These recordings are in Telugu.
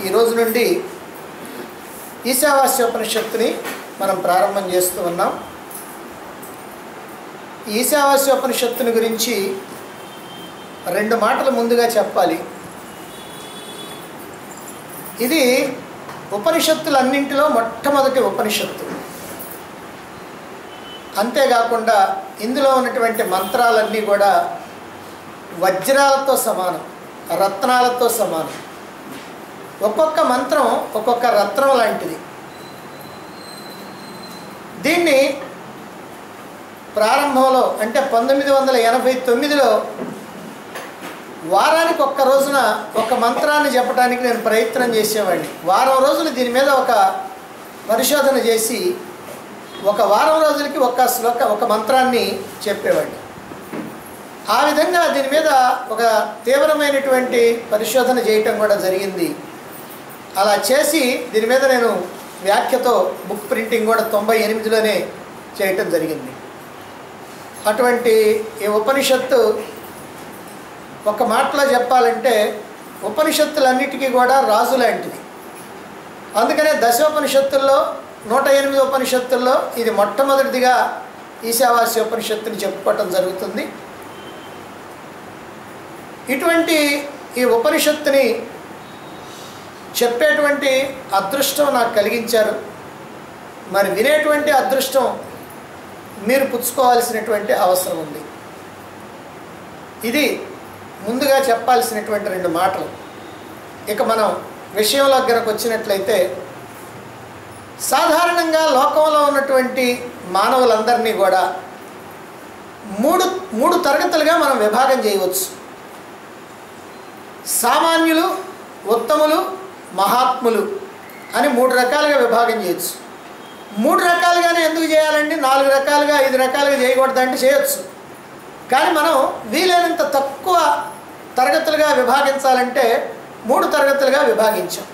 ఈరోజు నుండి ఈశావాస్యోపనిషత్తుని మనం ప్రారంభం చేస్తూ ఉన్నాం. ఈశావాస్యోపనిషత్తుని గురించి రెండు మాటలు ముందుగా చెప్పాలి. ఇది ఉపనిషత్తులన్నింటిలో మొట్టమొదటి ఉపనిషత్తు. అంతేకాకుండా ఇందులో ఉన్నటువంటి మంత్రాలన్నీ కూడా వజ్రాలతో సమానం, రత్నాలతో సమానం. ఒక్కొక్క మంత్రం ఒక్కొక్క రత్నం లాంటిది. దీన్ని ప్రారంభంలో అంటే 1989లో వారానికి ఒక్క రోజున ఒక మంత్రాన్ని చెప్పడానికి నేను ప్రయత్నం చేసేవాడిని. వారం రోజులు దీని మీద ఒక పరిశోధన చేసి ఒక వారం రోజులకి ఒక మంత్రాన్ని చెప్పేవాడిని. ఆ విధంగా దీని మీద ఒక తీవ్రమైనటువంటి పరిశోధన చేయటం కూడా జరిగింది. అలా చేసి దీని మీద నేను వ్యాఖ్యతో బుక్ ప్రింటింగ్ కూడా 98లోనే చేయటం జరిగింది. అటువంటి ఈ ఉపనిషత్తు ఒక మాటలో చెప్పాలంటే ఉపనిషత్తులన్నిటికీ కూడా రాజు లాంటిది. అందుకనే దశోపనిషత్తుల్లో 108 ఉపనిషత్తుల్లో ఇది మొట్టమొదటిదిగా ఈశావాస్యోపనిషత్తుని చెప్పుకోవటం జరుగుతుంది. ఇటువంటి ఈ ఉపనిషత్తుని చెప్పేటువంటి అదృష్టం నాకు కలిగించారు. మరి వినేటువంటి అదృష్టం మీరు పుచ్చుకోవాల్సినటువంటి అవసరం ఉంది. ఇది ముందుగా చెప్పాల్సినటువంటి రెండు మాటలు. ఇక మనం విషయంలో గనక వచ్చినట్లయితే సాధారణంగా లోకంలో ఉన్నటువంటి మానవులందరినీ కూడా మూడు తరగతులుగా మనం విభాగం చేయవచ్చు. సామాన్యులు, ఉత్తములు, మహాత్ములు అని 3 రకాలుగా విభాగం చేయొచ్చు. 3 రకాలుగానే ఎందుకు చేయాలండి? 4 రకాలుగా 5 రకాలుగా చేయకూడదంటే చేయొచ్చు. కానీ మనం వీలైనంత తక్కువ తరగతులుగా విభాగించాలంటే 3 తరగతులుగా విభాగించాం.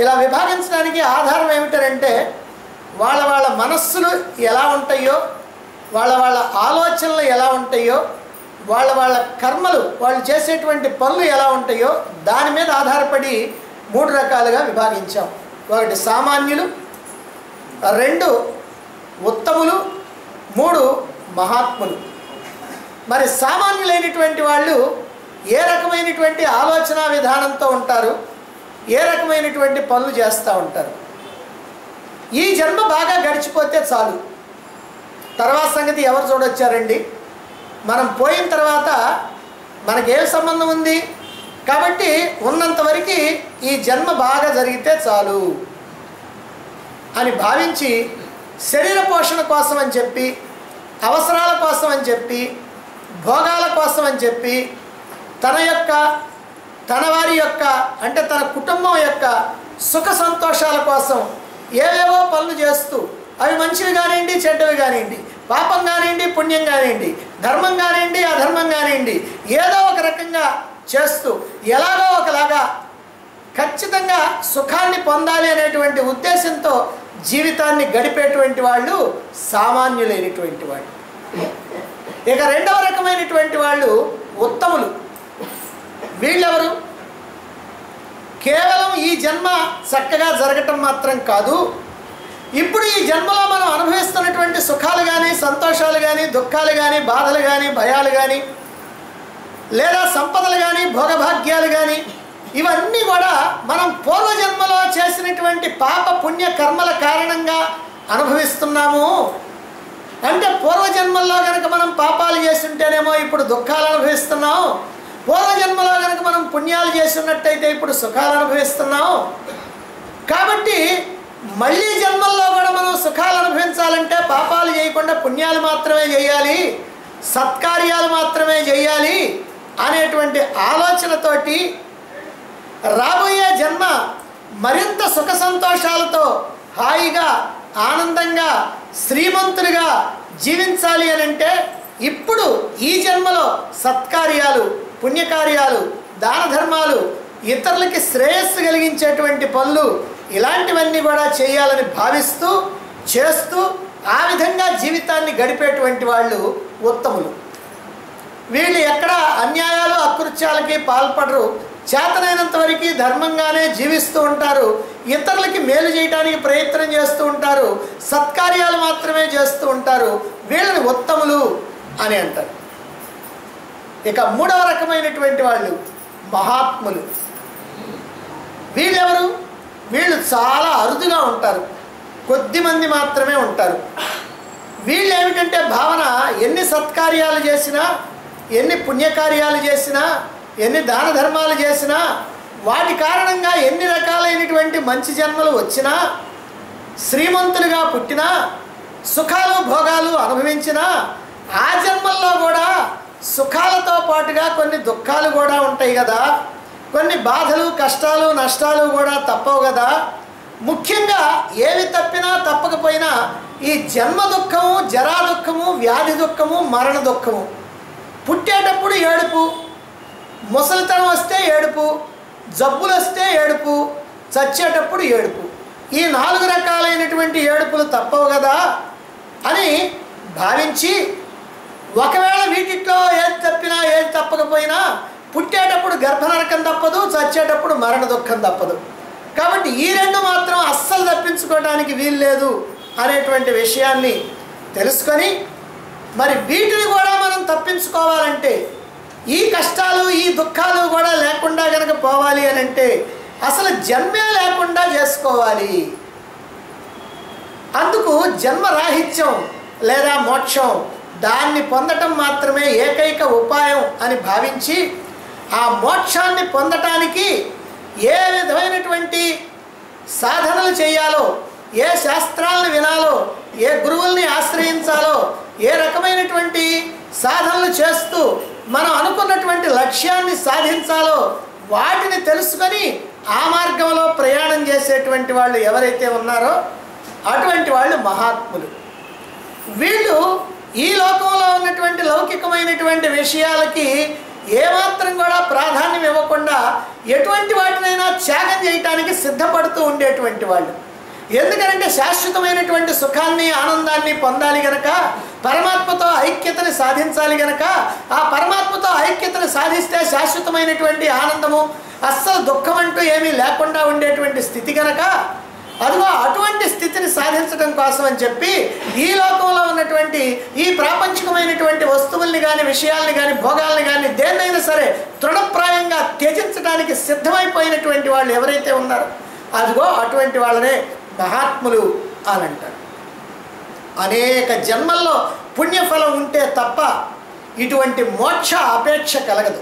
ఇలా విభాగించడానికి ఆధారం ఏమిటంటే వాళ్ళ వాళ్ళ మనస్సులు ఎలా ఉంటాయో, వాళ్ళ వాళ్ళ ఆలోచనలు ఎలా ఉంటాయో, వాళ్ళ వాళ్ళ కర్మలు వాళ్ళు చేసేటువంటి పనులు ఎలా ఉంటాయో దాని మీద ఆధారపడి 3 రకాలుగా విభాగించాం. 1 సామాన్యులు, 2 ఉత్తములు, 3 మహాత్ములు. మరి సామాన్యులైనటువంటి వాళ్ళు ఏ రకమైనటువంటి ఆలోచన విధానంతో ఉంటారు, ఏ రకమైనటువంటి పనులు చేస్తూ ఉంటారు. ఈ జన్మ బాగా గడిచిపోతే చాలు, తర్వాత సంగతి ఎవరు చూడొచ్చారండి, మనం పోయిన తర్వాత మనకేం సంబంధం ఉంది, కాబట్టి ఉన్నంతవరకు ఈ జన్మ బాగా జరిగితే చాలు అని భావించి శరీర పోషణ కోసం అని చెప్పి, అవసరాల కోసం అని చెప్పి, భోగాల కోసం అని చెప్పి, తన వారి యొక్క అంటే తన కుటుంబం యొక్క సుఖ సంతోషాల కోసం ఏవేవో పనులు చేస్తూ, అవి మంచివి కానివ్వండి, చెడ్డవి కానివ్వండి, పాపం కానివ్వండి, పుణ్యం కానివ్వండి, ధర్మం కానివ్వండి, అధర్మం కానివ్వండి, ఏదో ఒక రకంగా చేస్తూ ఎలాగో ఒకలాగా ఖచ్చితంగా సుఖాన్ని పొందాలి అనేటువంటి ఉద్దేశంతో జీవితాన్ని గడిపేటువంటి వాళ్ళు సామాన్యులైనటువంటి వాళ్ళు. ఇక 2వ రకమైనటువంటి వాళ్ళు ఉత్తములు. వీళ్ళెవరు? కేవలం ఈ జన్మ చక్కగా జరగటం మాత్రం కాదు, ఇప్పుడు ఈ జన్మలో మనం అనుభవిస్తున్నటువంటి సుఖాలు కానీ, సంతోషాలు కానీ, దుఃఖాలు కానీ, బాధలు కానీ, భయాలు కానీ, లేదా సంపదలు కానీ, భోగభాగ్యాలు కానీ, ఇవన్నీ కూడా మనం పూర్వజన్మలో చేసినటువంటి పాప పుణ్య కర్మల కారణంగా అనుభవిస్తున్నాము. అంటే పూర్వజన్మల్లో కనుక మనం పాపాలు చేస్తుంటేనేమో ఇప్పుడు దుఃఖాలు అనుభవిస్తున్నాం, పూర్వజన్మలో కనుక మనం పుణ్యాలు చేస్తున్నట్టయితే ఇప్పుడు సుఖాలు అనుభవిస్తున్నాం. కాబట్టి మళ్ళీ జన్మల్లో కూడా మనం సుఖాలు అనుభవించాలంటే పాపాలు చేయకుండా పుణ్యాలు మాత్రమే చేయాలి, సత్కార్యాలు మాత్రమే చేయాలి అనేటువంటి ఆలోచనతోటి రాబోయే జన్మ మరింత సుఖ సంతోషాలతో హాయిగా ఆనందంగా శ్రీమంతులుగా జీవించాలి అని అంటే ఇప్పుడు ఈ జన్మలో సత్కార్యాలు, పుణ్యకార్యాలు, దాన ధర్మాలు, ఇతరులకి శ్రేయస్సు కలిగించేటువంటి పనులు ఇలాంటివన్నీ కూడా చేయాలని భావిస్తూ చేస్తూ ఆ విధంగా జీవితాన్ని గడిపేటువంటి వాళ్ళు ఉత్తములు. వీళ్ళు ఎక్కడ అన్యాయాలు అకృత్యాలకి పాల్పడరు, చేతనైనంత వరకు ధర్మంగానే జీవిస్తూ ఉంటారు, ఇతరులకి మేలు చేయడానికి ప్రయత్నం చేస్తూ ఉంటారు, సత్కార్యాలు మాత్రమే చేస్తూ ఉంటారు. వీళ్ళని ఉత్తములు అని అంటారు. ఇక 3వ రకమైనటువంటి వాళ్ళు మహాత్ములు. వీళ్ళెవరు? వీళ్ళు చాలా అరుదుగా ఉంటారు, కొద్దిమంది మాత్రమే ఉంటారు. వీళ్ళు ఏమిటంటే భావన, ఎన్ని సత్కార్యాలు చేసినా, ఎన్ని పుణ్యకార్యాలు చేసినా, ఎన్ని దాన ధర్మాలు చేసినా, వాటి కారణంగా ఎన్ని రకాలైనటువంటి మంచి జన్మలు వచ్చినా, శ్రీమంతులుగా పుట్టినా, సుఖాలు భోగాలు అనుభవించినా, ఆ జన్మల్లో కూడా సుఖాలతో పాటుగా కొన్ని దుఃఖాలు కూడా ఉంటాయి కదా, కొన్ని బాధలు కష్టాలు నష్టాలు కూడా తప్పవు కదా. ముఖ్యంగా ఏవి తప్పినా తప్పకపోయినా ఈ జన్మ దుఃఖము, జరా దుఃఖము, వ్యాధి దుఃఖము, మరణ దుఃఖము. పుట్టేటప్పుడు ఏడుపు, ముసలితనం వస్తే ఏడుపు, జబ్బులు వస్తే ఏడుపు, చచ్చేటప్పుడు ఏడుపు. ఈ 4 రకాలైనటువంటి ఏడుపులు తప్పవు కదా అని భావించి, ఒకవేళ వీటిలో ఏది తప్పినా ఏది తప్పకపోయినా పుట్టేటప్పుడు గర్భనరకం తప్పదు, చచ్చేటప్పుడు మరణ దుఃఖం తప్పదు. కాబట్టి ఈ 2 మాత్రం అస్సలు తప్పించుకోవడానికి వీలు లేదు అనేటువంటి విషయాన్ని తెలుసుకొని, మరి వీటిని కూడా మనం తప్పించుకోవాలంటే, ఈ కష్టాలు ఈ దుఃఖాలు కూడా లేకుండా కనుక పోవాలి అని అంటే అసలు జన్మే లేకుండా చేసుకోవాలి. అందుకు జన్మరాహిత్యం లేదా మోక్షం, దాన్ని పొందటం మాత్రమే ఏకైక ఉపాయం అని భావించి, ఆ మోక్షాన్ని పొందటానికి ఏ విధమైనటువంటి సాధనలు చేయాలో, ఏ శాస్త్రాలను వినాలో, ఏ గురువుల్ని ఆశ్రయించాలో, ఏ రకమైనటువంటి సాధనలు చేస్తూ మనం అనుకున్నటువంటి లక్ష్యాన్ని సాధించాలో వాటిని తెలుసుకొని ఆ మార్గంలో ప్రయాణం చేసేటువంటి వాళ్ళు ఎవరైతే ఉన్నారో అటువంటి వాళ్ళు మహాత్ములు. వీళ్ళు ఈ లోకంలో ఉన్నటువంటి లౌకికమైనటువంటి విషయాలకి ఏమాత్రం కూడా ప్రాధాన్యం ఇవ్వకుండా ఎటువంటి వాటినైనా త్యాగం చేయటానికి సిద్ధపడుతూ ఉండేటువంటి వాళ్ళు. ఎందుకంటే శాశ్వతమైనటువంటి సుఖాన్ని ఆనందాన్ని పొందాలి గనక, పరమాత్మతో ఐక్యతని సాధించాలి గనక, ఆ పరమాత్మతో ఐక్యతను సాధిస్తే శాశ్వతమైనటువంటి ఆనందము, అస్సలు దుఃఖం అంటూ ఏమీ లేకుండా ఉండేటువంటి స్థితి గనక, అదిగో అటువంటి స్థితిని సాధించడం కోసం అని చెప్పి ఈ లోకంలో ఉన్నటువంటి ఈ ప్రాపంచికమైనటువంటి వస్తువుల్ని కానీ, విషయాల్ని కానీ, భోగాల్ని కానీ దేన్నైనా సరే తృణప్రాయంగా త్యజించడానికి సిద్ధమైపోయినటువంటి వాళ్ళు ఎవరైతే ఉన్నారో అదిగో అటువంటి వాళ్ళనే మహాత్ములు అని అంటారు. అనేక జన్మల్లో పుణ్యఫలం ఉంటే తప్ప ఇటువంటి మోక్ష అపేక్ష కలగదు.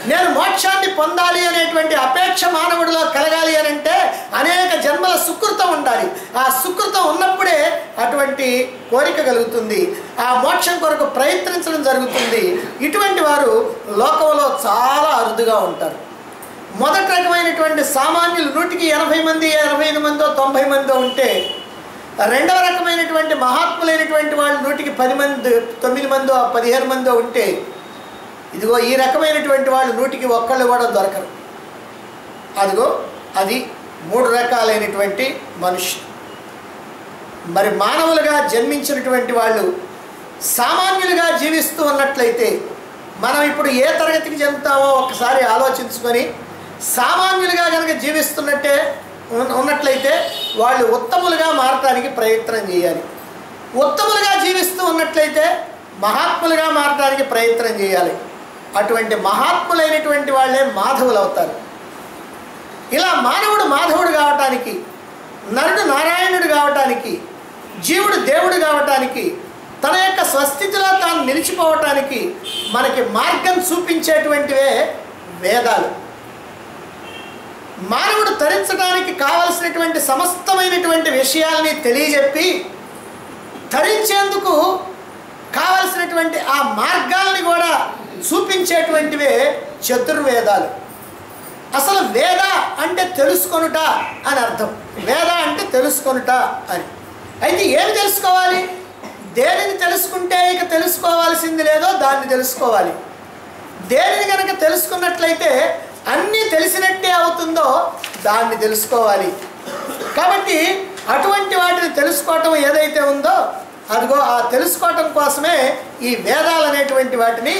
నేను మోక్షాన్ని పొందాలి అనేటువంటి అపేక్ష మానవుడిలో కలగాలి అని అంటే అనేక జన్మల సుకృతం ఉండాలి. ఆ సుకృతం ఉన్నప్పుడే అటువంటి కోరిక కలుగుతుంది, ఆ మోక్షం కొరకు ప్రయత్నించడం జరుగుతుంది. ఇటువంటి వారు లోకంలో చాలా అరుదుగా ఉంటారు. మొదటి రకమైనటువంటి సామాన్యులు 100కి 80 మంది, 85 మందో 90 మందో ఉంటే, రెండవ రకమైనటువంటి మహాత్ములైనటువంటి వాళ్ళు 100కి 10 మంది, 9 మందో 15 మందో ఉంటే, ఇదిగో ఈ రకమైనటువంటి వాళ్ళు 100కి 1 కూడా దొరకరు. అదిగో అది 3 రకాలైనటువంటి మనుషులు. మరి మానవులుగా జన్మించినటువంటి వాళ్ళు సామాన్యులుగా జీవిస్తూ ఉన్నట్లయితే మనం ఇప్పుడు ఏ తరగతికి చెందుతామో ఒకసారి ఆలోచించుకొని సామాన్యులుగా కనుక జీవిస్తున్నట్టే ఉన్నట్లయితే వాళ్ళు ఉత్తములుగా మారటానికి ప్రయత్నం చేయాలి. ఉత్తములుగా జీవిస్తూ ఉన్నట్లయితే మహాత్ములుగా మారటానికి ప్రయత్నం చేయాలి. అటువంటి మహాత్ములైనటువంటి వాళ్ళే మాధవులు అవుతారు. ఇలా మానవుడు మాధవుడు కావటానికి, నరుడు నారాయణుడు కావటానికి, జీవుడు దేవుడు కావటానికి, తన యొక్క స్వస్థితిలో తాను నిలిచిపోవటానికి మనకి మార్గం చూపించేటువంటివే వేదాలు. మానవుడు తరించడానికి కావలసినటువంటి సమస్తమైనటువంటి విషయాల్ని తెలియజెప్పి తరించేందుకు కావలసినటువంటి ఆ మార్గాల్ని కూడా చూపించేటువంటివే చతుర్వేదాలు. అసలు వేద అంటే తెలుసుకొనుట అని అర్థం. వేద అంటే తెలుసుకొనుట అని. అయితే ఏమి తెలుసుకోవాలి? దేనిని తెలుసుకుంటే ఇక తెలుసుకోవాల్సింది లేదో దాన్ని తెలుసుకోవాలి. దేనిని కనుక తెలుసుకున్నట్లయితే అన్నీ తెలిసినట్టే అవుతుందో దాన్ని తెలుసుకోవాలి. కాబట్టి అటువంటి వాటిని తెలుసుకోవటం ఏదైతే ఉందో అదిగో ఆ తెలుసుకోవటం కోసమే ఈ వేదాలు అనేటువంటి వాటిని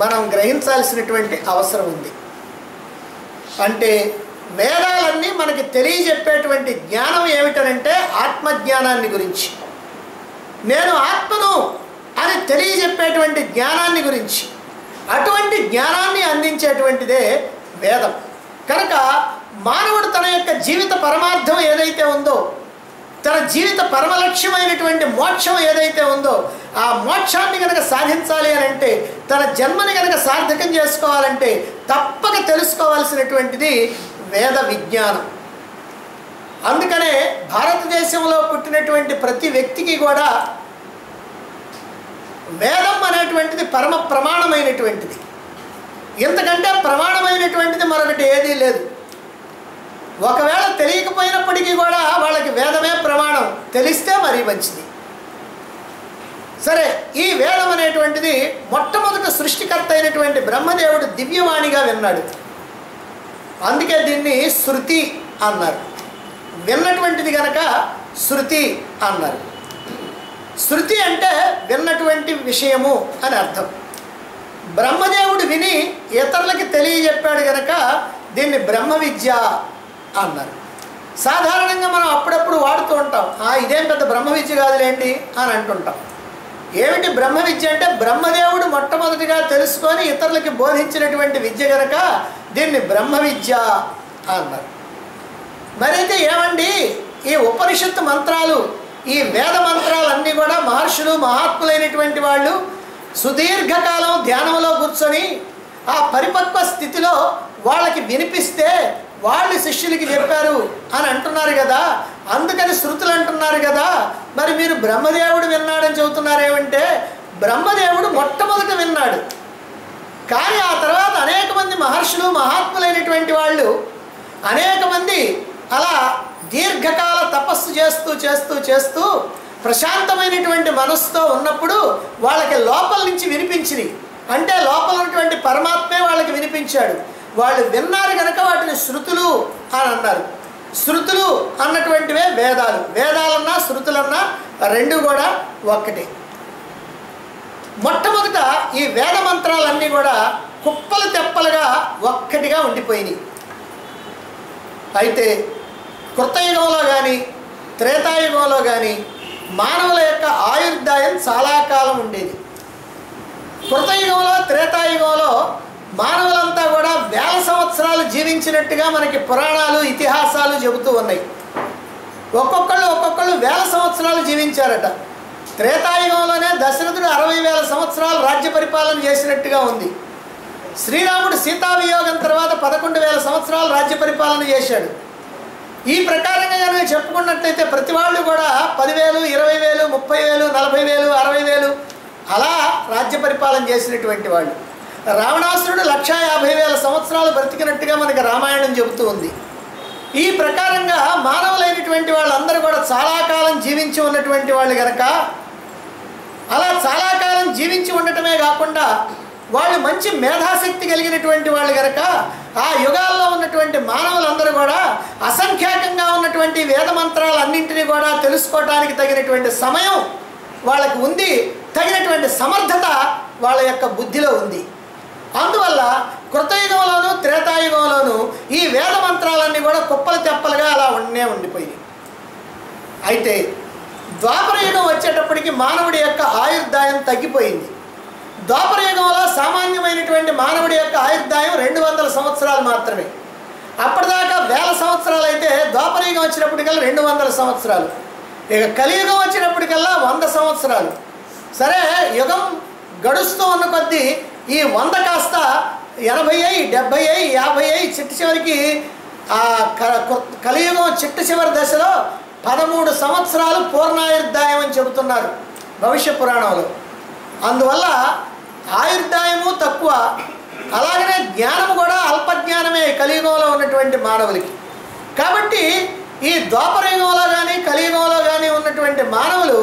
మనం గ్రహించాల్సినటువంటి అవసరం ఉంది. అంటే వేదాలన్నీ మనకి తెలియజెప్పేటువంటి జ్ఞానం ఏమిటనంటే ఆత్మజ్ఞానాన్ని గురించి, నేను ఆత్మను అని తెలియజెప్పేటువంటి జ్ఞానాన్ని గురించి, అటువంటి జ్ఞానాన్ని అందించేటువంటిదే వేదం. కనుక మానవుడు తన యొక్క జీవిత పరమార్థం ఏదైతే ఉందో, తన జీవిత పరమలక్ష్యమైనటువంటి మోక్షం ఏదైతే ఉందో, ఆ మోక్షాన్ని కనుక సాధించాలి అని అంటే, తన జన్మని కనుక సార్థకం చేసుకోవాలంటే తప్పక తెలుసుకోవాల్సినటువంటిది వేద విజ్ఞానం. అందుకనే భారతదేశంలో పుట్టినటువంటి ప్రతి వ్యక్తికి కూడా వేదం అనేటువంటిది పరమ ప్రమాణమైనటువంటిది. ఇంతకంటే ప్రమాణమైనటువంటిది మరొకటి ఏదీ లేదు. ఒకవేళ తెలియకపోయినప్పటికీ కూడా వాళ్ళకి వేదమే ప్రమాణం, తెలిస్తే మరీ మంచిది. సరే, ఈ వేదం అనేటువంటిది మొట్టమొదట సృష్టికర్త అయినటువంటి బ్రహ్మదేవుడు దివ్యవాణిగా విన్నాడు. అందుకే దీన్ని శృతి అన్నారు. విన్నటువంటిది కనుక శృతి అన్నారు. శృతి అంటే విన్నటువంటి విషయము అని అర్థం. బ్రహ్మదేవుడు విని ఇతరులకి తెలియజెప్పాడు కనుక దీన్ని బ్రహ్మ విద్య అన్నారు. సాధారణంగా మనం అప్పుడప్పుడు వాడుతూ ఉంటాం, ఇదేం పెద్ద బ్రహ్మ విద్య కాదులేండి అని అంటుంటాం. ఏమిటి బ్రహ్మ విద్య అంటే? బ్రహ్మదేవుడు మొట్టమొదటిగా తెలుసుకొని ఇతరులకి బోధించినటువంటి విద్య కనుక దీన్ని బ్రహ్మ విద్య అన్నారు. మరైతే ఏమండి, ఈ ఉపనిషత్తు మంత్రాలు, ఈ వేద మంత్రాలన్నీ కూడా మహర్షులు మహాత్ములైనటువంటి వాళ్ళు సుదీర్ఘకాలం ధ్యానంలో కూర్చొని ఆ పరిపక్వ స్థితిలో వాళ్ళకి వినిపిస్తే వాళ్ళు శిష్యులకి చెప్పారు అని అంటున్నారు కదా, అందుకని శృతులు అంటున్నారు కదా. మరి మీరు బ్రహ్మదేవుడు విన్నాడని చెబుతున్నారేమంటే, బ్రహ్మదేవుడు మొట్టమొదట విన్నాడు. కానీ ఆ తర్వాత అనేక మంది మహర్షులు మహాత్ములైనటువంటి వాళ్ళు అనేక మంది అలా దీర్ఘకాల తపస్సు చేస్తూ చేస్తూ చేస్తూ ప్రశాంతమైనటువంటి మనస్సుతో ఉన్నప్పుడు వాళ్ళకి లోపల నుంచి వినిపించింది. అంటే లోపల ఉన్నటువంటి పరమాత్మే వాళ్ళకి వినిపించాడు. వాళ్ళు విన్నారు కనుక వాటిని శృతులు అని అన్నారు. శృతులు అన్నటువంటివే వేదాలు. వేదాలన్నా శృతులన్నా రెండు కూడా ఒక్కటే. మొట్టమొదట ఈ వేద మంత్రాలన్నీ కూడా కుప్పలు తెప్పలుగా ఒక్కటిగా ఉండిపోయినాయి. అయితే కృతయుగంలో కానీ త్రేతాయుగంలో కానీ మానవుల యొక్క ఆయుర్దాయం చాలా కాలం ఉండేది. కృతయుగంలో త్రేతాయుగంలో మానవులంతా కూడా వేల సంవత్సరాలు జీవించినట్టుగా మనకి పురాణాలు ఇతిహాసాలు చెబుతూ ఉన్నాయి. ఒక్కొక్కళ్ళు వేల సంవత్సరాలు జీవించారట. త్రేతాయుగంలోనే దశరథుడు 60,000 సంవత్సరాలు రాజ్య పరిపాలన చేసినట్టుగా ఉంది. శ్రీరాముడు సీతావియోగం తర్వాత 11,000 సంవత్సరాలు రాజ్య పరిపాలన చేశాడు. ఈ ప్రకారంగా కనుక చెప్పుకున్నట్లయితే ప్రతి వాళ్ళు కూడా 10,000, 20,000, 30,000, 40,000, 60,000 అలా రాజ్య పరిపాలన చేసినటువంటి వాళ్ళు. రావణాసురుడు 1,50,000 సంవత్సరాలు బ్రతికినట్టుగా మనకి రామాయణం చెబుతూ ఉంది. ఈ ప్రకారంగా మానవులైనటువంటి వాళ్ళందరూ కూడా చాలా కాలం జీవించి ఉన్నటువంటి వాళ్ళు కనుక అలా చాలా కాలం జీవించి ఉండటమే కాకుండా వాళ్ళు మంచి మేధాశక్తి కలిగినటువంటి వాళ్ళు కనుక ఆ యుగాల్లో ఉన్నటువంటి మానవులందరూ కూడా అసంఖ్యాకంగా ఉన్నటువంటి వేద మంత్రాలన్నింటినీ కూడా తెలుసుకోవడానికి తగినటువంటి సమయం వాళ్ళకి ఉంది, తగినటువంటి సమర్థత వాళ్ళ యొక్క బుద్ధిలో ఉంది. అందువల్ల కృతయుగంలోనూ త్రేతాయుగంలోనూ ఈ వేద మంత్రాలన్నీ కూడా కుప్పలు తెప్పలుగా అలా ఉండిపోయినాయి. అయితే ద్వాపర యుగం వచ్చేటప్పటికి మానవుడి యొక్క ఆయుర్దాయం తగ్గిపోయింది. ద్వాపర యుగంలో సామాన్యమైనటువంటి మానవుడి యొక్క ఆయుర్దాయం 200 సంవత్సరాలు మాత్రమే. అప్పటిదాకా 1000 సంవత్సరాలు అయితే ద్వాపర యుగం వచ్చినప్పటికల్లా 200 సంవత్సరాలు. ఇక కలియుగం వచ్చినప్పటికల్లా 100 సంవత్సరాలు. సరే, యుగం గడుస్తూ ఉన్న కొద్దీ ఈ 100 కాస్త 80, 70, 50 చిట్టు చివరికి ఆ కలియుగం చిట్టు చివరి దశలో 13 సంవత్సరాలు పూర్ణాయుర్దాయం అని చెబుతున్నారు భవిష్య పురాణంలో. అందువల్ల ఆయుర్దాయము తక్కువ, అలాగనే జ్ఞానము కూడా అల్పజ్ఞానమే కలియుగంలో ఉన్నటువంటి మానవులకి. కాబట్టి ఈ ద్వాపర యుగంలో కానీ కలియుగంలో కానీ ఉన్నటువంటి మానవులు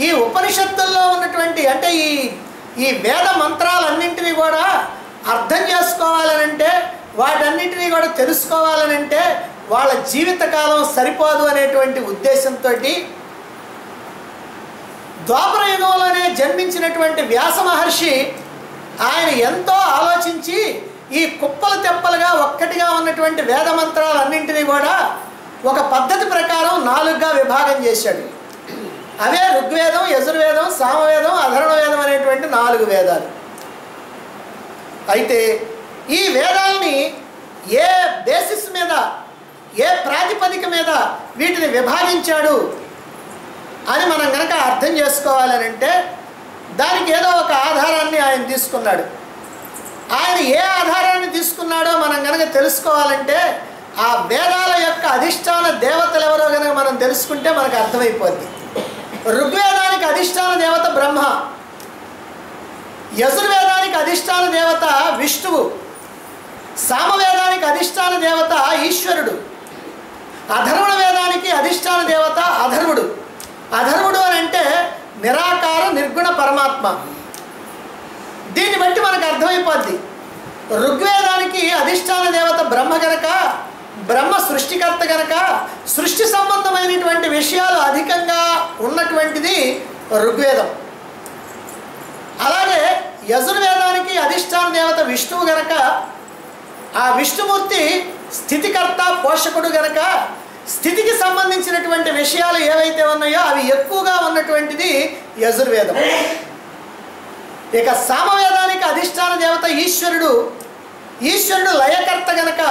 ఈ ఉపనిషత్తుల్లో ఉన్నటువంటి అంటే ఈ వేద మంత్రాలన్నింటినీ కూడా అర్థం చేసుకోవాలనంటే, వాటన్నింటినీ కూడా తెలుసుకోవాలనంటే వాళ్ళ జీవితకాలం సరిపోదు అనేటువంటి ఉద్దేశంతో ద్వాపర యుగంలోనే జన్మించినటువంటి వ్యాస మహర్షి ఆయన ఎంతో ఆలోచించి ఈ కుప్పలు తెప్పలుగా ఒక్కటిగా ఉన్నటువంటి వేద మంత్రాలన్నింటినీ కూడా ఒక పద్ధతి ప్రకారం 4గా విభాగం చేశాడు. అవే ఋగ్వేదం, యజుర్వేదం, సామవేదం, అధర్వ వేదం అనేటువంటి 4 వేదాలు. అయితే ఈ వేదాలని ఏ బేసిస్ మీద, ఏ ప్రాతిపదిక మీద వీటిని విభాగించాడు అని మనం కనుక అర్థం చేసుకోవాలనంటే దానికి ఏదో ఒక ఆధారాన్ని ఆయన తీసుకున్నాడు. ఆయన ఏ ఆధారాన్ని తీసుకున్నాడో మనం కనుక తెలుసుకోవాలంటే ఆ వేదాల యొక్క అధిష్టాన దేవతలు ఎవరో కనుక మనం తెలుసుకుంటే మనకు అర్థమైపోద్ది. ఋగ్వేదానికి అధిష్టాన దేవత బ్రహ్మ, యజుర్వేదానికి అధిష్టాన దేవత విష్ణువు, సామవేదానికి అధిష్టాన దేవత ఈశ్వరుడు, అధర్వణ వేదానికి అధిష్టాన దేవత అధర్వుడు. అధర్వుడు అని అంటే నిరాకార నిర్గుణ పరమాత్మ. దీన్ని బట్టి మనకు అర్థమైపోద్ది. ఋగ్వేదానికి అధిష్టాన దేవత బ్రహ్మ గనక, బ్రహ్మ సృష్టికర్త గనక సృష్టి సంబంధమైనటువంటి విషయాలు అధికంగా ఉన్నటువంటిది ఋగ్వేదం. అలాగే యజుర్వేదానికి అధిష్టాన దేవత విష్ణువు గనక ఆ విష్ణుమూర్తి స్థితికర్త పోషకుడు గనక స్థితికి సంబంధించినటువంటి విషయాలు ఏవైతే ఉన్నాయో అవి ఎక్కువగా ఉన్నటువంటిది యజుర్వేదం. ఇక సామవేదానికి అధిష్టాన దేవత ఈశ్వరుడు. ఈశ్వరుడు లయకర్త గనక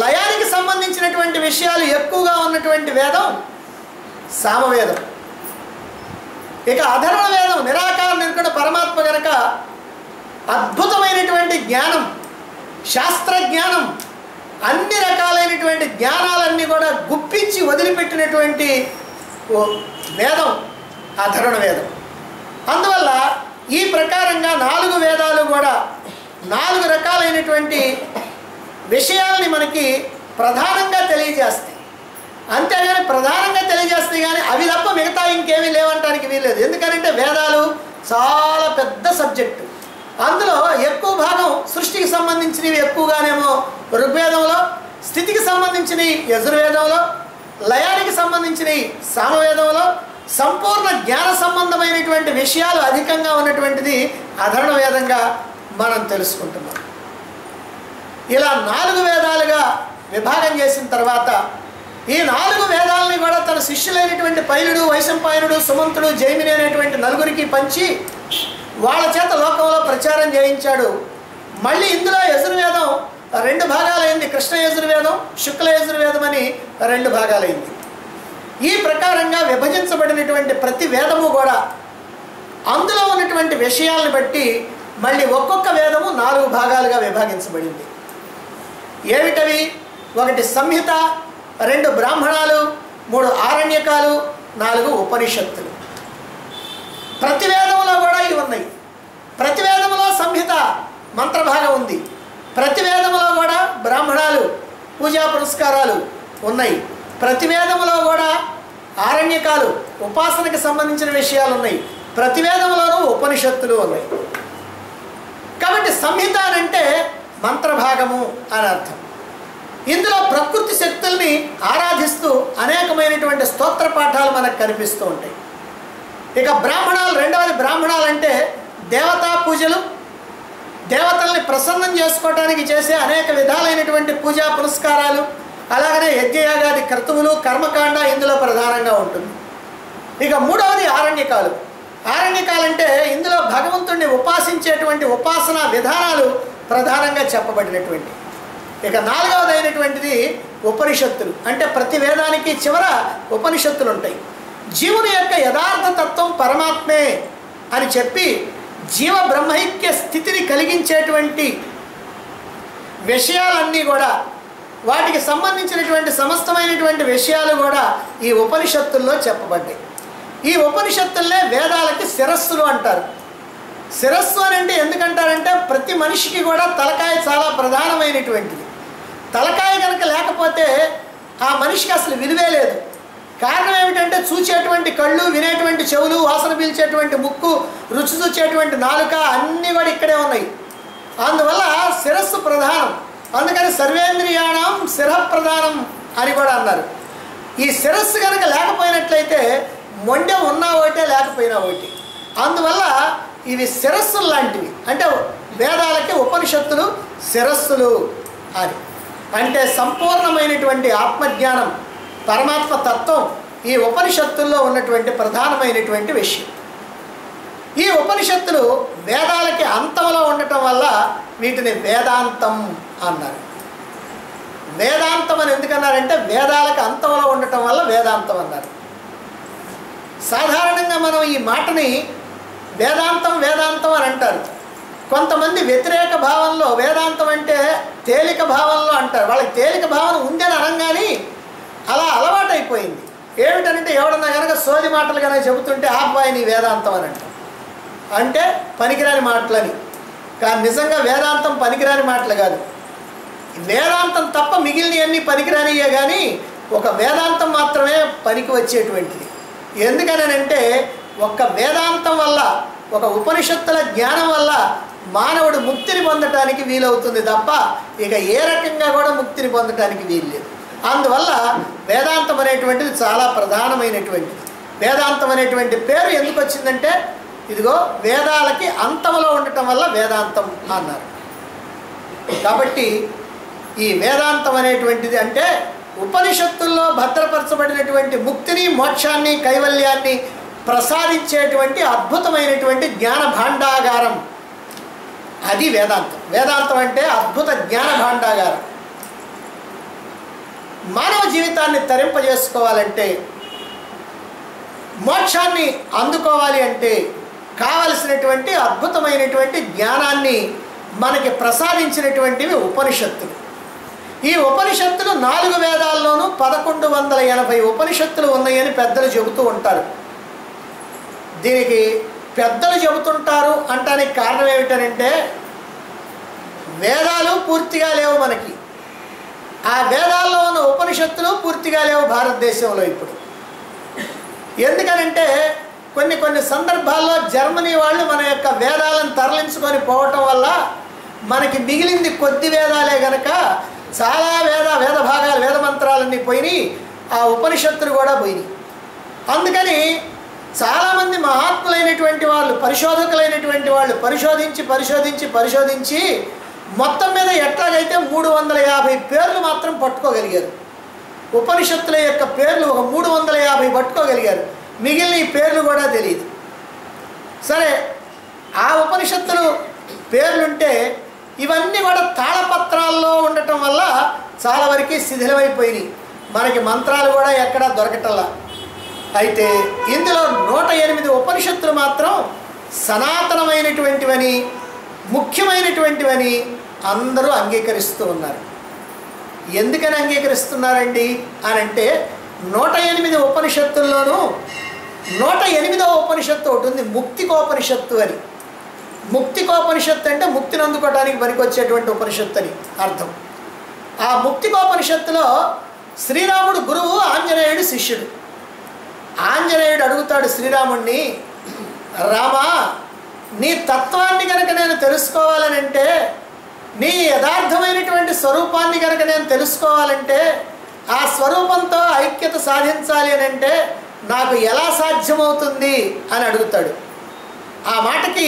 లయానికి సంబంధించినటువంటి విషయాలు ఎక్కువగా ఉన్నటువంటి వేదం సామవేదం. ఇక అధర్వ వేదం నిరాకార నిర్గుణ పరమాత్మ గనక అద్భుతమైనటువంటి జ్ఞానం, శాస్త్రజ్ఞానం, అన్ని రకాలైనటువంటి జ్ఞానాలన్నీ కూడా గుప్పించి వదిలిపెట్టినటువంటి వేదం అధర్వణ వేదం. అందువల్ల ఈ ప్రకారంగా 4 వేదాలు కూడా 4 రకాలైనటువంటి విషయాల్ని మనకి ప్రధానంగా తెలియజేస్తాయి. అంతేగాని ప్రధానంగా తెలియజేస్తాయి కానీ అవి తప్ప మిగతా ఇంకేమీ లేవంటానికి వీల్లేదు. ఎందుకంటే వేదాలు చాలా పెద్ద సబ్జెక్టు. అందులో ఎక్కువ భాగం సృష్టికి సంబంధించినవి ఎక్కువగానేమో ఋగ్వేదంలో, స్థితికి సంబంధించినవి యజుర్వేదంలో, లయానికి సంబంధించినవి సామవేదంలో, సంపూర్ణ జ్ఞాన సంబంధమైనటువంటి విషయాలు అధికంగా ఉన్నటువంటిది అధర్ణ వేదంగా మనం తెలుసుకుంటున్నాం. ఇలా 4 వేదాలుగా విభాగం చేసిన తర్వాత ఈ 4 వేదాలని కూడా తన శిష్యులైనటువంటి పైలుడు, వైశంపాయనుడు, సుమంతుడు, జైమిని అనేటువంటి నలుగురికి పంచి వాళ్ళ చేత లోకంలో ప్రచారం చేయించాడు. మళ్ళీ ఇందులో యజుర్వేదం 2 భాగాలైంది. కృష్ణ యజుర్వేదం, శుక్ల యజుర్వేదం అని 2 భాగాలైంది. ఈ ప్రకారంగా విభజించబడినటువంటి ప్రతి వేదము కూడా అందులో ఉన్నటువంటి విషయాలను బట్టి మళ్ళీ ఒక్కొక్క వేదము 4 భాగాలుగా విభాగించబడింది. ఏమిటవి? 1 సంహిత, 2 బ్రాహ్మణాలు, 3 ఆరణ్యకాలు, 4 ఉపనిషత్తులు. ప్రతి వేదంలో కూడా ఇవి ఉన్నాయి. ప్రతి వేదంలో సంహిత మంత్రభాగం ఉంది. ప్రతి వేదంలో కూడా బ్రాహ్మణాలు, పూజా పురస్కారాలు ఉన్నాయి. ప్రతి వేదంలో కూడా ఆరణ్యకాలు, ఉపాసనకి సంబంధించిన విషయాలు ఉన్నాయి. ప్రతి వేదంలోనూ ఉపనిషత్తులు ఉన్నాయి. కాబట్టి సంహిత అంటే మంత్రభాగము అని అర్థం. ఇందులో ప్రకృతి శక్తుల్ని ఆరాధిస్తూ అనేకమైనటువంటి స్తోత్ర పాఠాలు మనకు కనిపిస్తూ ఉంటాయి. ఇక బ్రాహ్మణాలు, రెండవది బ్రాహ్మణాలు అంటే దేవతా పూజలు, దేవతల్ని ప్రసన్నం చేసుకోవడానికి చేసే అనేక విధాలైనటువంటి పూజా పురస్కారాలు, అలాగనే యజ్ఞయాగాది క్రతువులు, కర్మకాండ ఇందులో ప్రధానంగా ఉంటుంది. ఇక మూడవది ఆరణ్యకాలు. ఆరణ్యకాలంటే ఇందులో భగవంతుడిని ఉపాసించేటువంటి ఉపాసనా విధానాలు ప్రధానంగా చెప్పబడినటువంటి. ఇక 4వది అయినటువంటిది ఉపనిషత్తులు. అంటే ప్రతి వేదానికి చివర ఉపనిషత్తులు ఉంటాయి. జీవుని యొక్క యథార్థ తత్వం పరమాత్మే అని చెప్పి జీవ బ్రహ్మైక్య స్థితిని కలిగించేటువంటి విషయాలన్నీ కూడా, వాటికి సంబంధించినటువంటి సమస్తమైనటువంటి విషయాలు కూడా ఈ ఉపనిషత్తుల్లో చెప్పబడ్డాయి. ఈ ఉపనిషత్తుల్నే వేదాలకి శిరస్సులు అంటారు. శిరస్సు అని అంటే ఎందుకంటారంటే ప్రతి మనిషికి కూడా తలకాయ చాలా ప్రధానమైనటువంటిది. తలకాయ కనుక లేకపోతే ఆ మనిషికి అసలు విలువే లేదు. కారణం ఏమిటంటే చూచేటువంటి కళ్ళు, వినేటువంటి చెవులు, వాసన పీల్చేటువంటి ముక్కు, రుచి చూచేటువంటి నాలుక అన్నీ కూడా ఇక్కడే ఉన్నాయి. అందువల్ల శిరస్సు ప్రధానం. అందుకని సర్వేంద్రియాణం శిరః ప్రధానం అని కూడా అన్నారు. ఈ శిరస్సు కనుక లేకపోయినట్లయితే మొండెం ఉన్నా ఒకటే, లేకపోయినా ఒకటి. అందువల్ల ఇవి శిరస్సులు లాంటివి. అంటే వేదాలకి ఉపనిషత్తులు శిరస్సులు అని. అంటే సంపూర్ణమైనటువంటి ఆత్మజ్ఞానం, పరమాత్మ తత్వం ఈ ఉపనిషత్తుల్లో ఉన్నటువంటి ప్రధానమైనటువంటి విషయం. ఈ ఉపనిషత్తులు వేదాలకి అంతంలో ఉండటం వల్ల వీటిని వేదాంతం అన్నారు. వేదాంతం అని ఎందుకన్నారంటే వేదాలకు అంతంలో ఉండటం వల్ల వేదాంతం అన్నారు. సాధారణంగా మనం ఈ మాటని వేదాంతం వేదాంతం అని అంటారు. కొంతమంది వ్యతిరేక భావంలో వేదాంతం అంటే తేలిక భావంలో అంటారు. వాళ్ళకి తేలిక భావన ఉందని అనగానే అలా అలవాటైపోయింది. ఏమిటంటే ఎవడన్నా కనుక సోది మాటలు కనుక చెబుతుంటే ఆబ్బాయి నీ వేదాంతం అని అంటారు. అంటే పనికిరాని మాటలని. కానీ నిజంగా వేదాంతం పనికిరాని మాటలు కాదు. వేదాంతం తప్ప మిగిలినవన్నీ పనికిరానియే కానీ ఒక వేదాంతం మాత్రమే పనికి వచ్చేటువంటిది. ఎందుకనంటే ఒక్క వేదాంతం వల్ల, ఒక ఉపనిషత్తుల జ్ఞానం వల్ల మానవుడు ముక్తిని పొందటానికి వీలవుతుంది తప్ప ఇక ఏ రకంగా కూడా ముక్తిని పొందటానికి వీలు లేదు. అందువల్ల వేదాంతం అనేటువంటిది చాలా ప్రధానమైనటువంటిది. వేదాంతం అనేటువంటి పేరు ఎందుకు వచ్చిందంటే ఇదిగో వేదాలకి అంతంలో ఉండటం వల్ల వేదాంతం అన్నారు. కాబట్టి ఈ వేదాంతం అనేటువంటిది అంటే ఉపనిషత్తుల్లో భద్రపరచబడినటువంటి ముక్తిని, మోక్షాన్ని, కైవల్యాన్ని ప్రసాదించేటువంటి అద్భుతమైనటువంటి జ్ఞాన భాండాగారం. అది వేదాంతం. వేదాంతం అంటే అద్భుత జ్ఞాన భాండాగారం. మానవ జీవితాన్ని తరింపజేసుకోవాలంటే, మోక్షాన్ని అందుకోవాలి అంటే కావలసినటువంటి అద్భుతమైనటువంటి జ్ఞానాన్ని మనకి ప్రసాదించినటువంటివి ఉపనిషత్తులు. ఈ ఉపనిషత్తులు 4 వేదాల్లోనూ 1180 ఉపనిషత్తులు ఉన్నాయని పెద్దలు చెబుతూ ఉంటారు. దీనికి పెద్దలు చెబుతుంటారు అంటానికి కారణం ఏమిటంటే వేదాలు పూర్తిగా లేవు మనకి. ఆ వేదాల్లో ఉన్న ఉపనిషత్తులు పూర్తిగా లేవు భారతదేశంలో ఇప్పుడు. ఎందుకనంటే కొన్ని సందర్భాల్లో జర్మనీ వాళ్ళు మన యొక్క వేదాలను తరలించుకొని పోవటం వల్ల మనకి మిగిలింది కొద్ది వేదాలే గనక చాలా వేద భాగాలు వేద మంత్రాలన్నీ పోయినాయి, ఆ ఉపనిషత్తులు కూడా పోయినాయి. అందుకని చాలామంది మహాత్ములైనటువంటి వాళ్ళు పరిశోధకులైనటువంటి వాళ్ళు పరిశోధించి మొత్తం మీద ఎట్లాగైతే 350 పేర్లు మాత్రం పట్టుకోగలిగారు. ఉపనిషత్తుల యొక్క పేర్లు ఒక 350 పట్టుకోగలిగారు. మిగిలిన ఈ పేర్లు కూడా తెలియదు. సరే, ఆ ఉపనిషత్తులు పేర్లుంటే ఇవన్నీ కూడా తాళపత్రాల్లో ఉండటం వల్ల చాలా వరకు శిథిలమైపోయినాయి. మనకి మంత్రాలు కూడా ఎక్కడా దొరకటల్లా. అయితే ఇందులో 108 ఉపనిషత్తులు మాత్రం సనాతనమైనటువంటివని ముఖ్యమైనటువంటివని అందరూ అంగీకరిస్తూ ఉన్నారు. ఎందుకని అంగీకరిస్తున్నారండి అని అంటే 108 ఉపనిషత్తుల్లోనూ 108వ ఉపనిషత్తు ఒకటి ఉంది, ముక్తికోపనిషత్తు అని. ముక్తికోపనిషత్తు అంటే ముక్తిని అందుకోవడానికి పనికొచ్చేటువంటి ఉపనిషత్తు అని అర్థం. ఆ ముక్తికోపనిషత్తులో శ్రీరాముడు గురువు, ఆంజనేయుడు శిష్యుడు. ఆంజనేయుడు అడుగుతాడు శ్రీరాముడిని, రామా, నీ తత్వాన్ని కనుక నేను తెలుసుకోవాలనంటే, నీ యథార్థమైనటువంటి స్వరూపాన్ని కనుక నేను తెలుసుకోవాలంటే, ఆ స్వరూపంతో ఐక్యత సాధించాలి అని అంటే నాకు ఎలా సాధ్యమవుతుంది అని అడుగుతాడు. ఆ మాటకి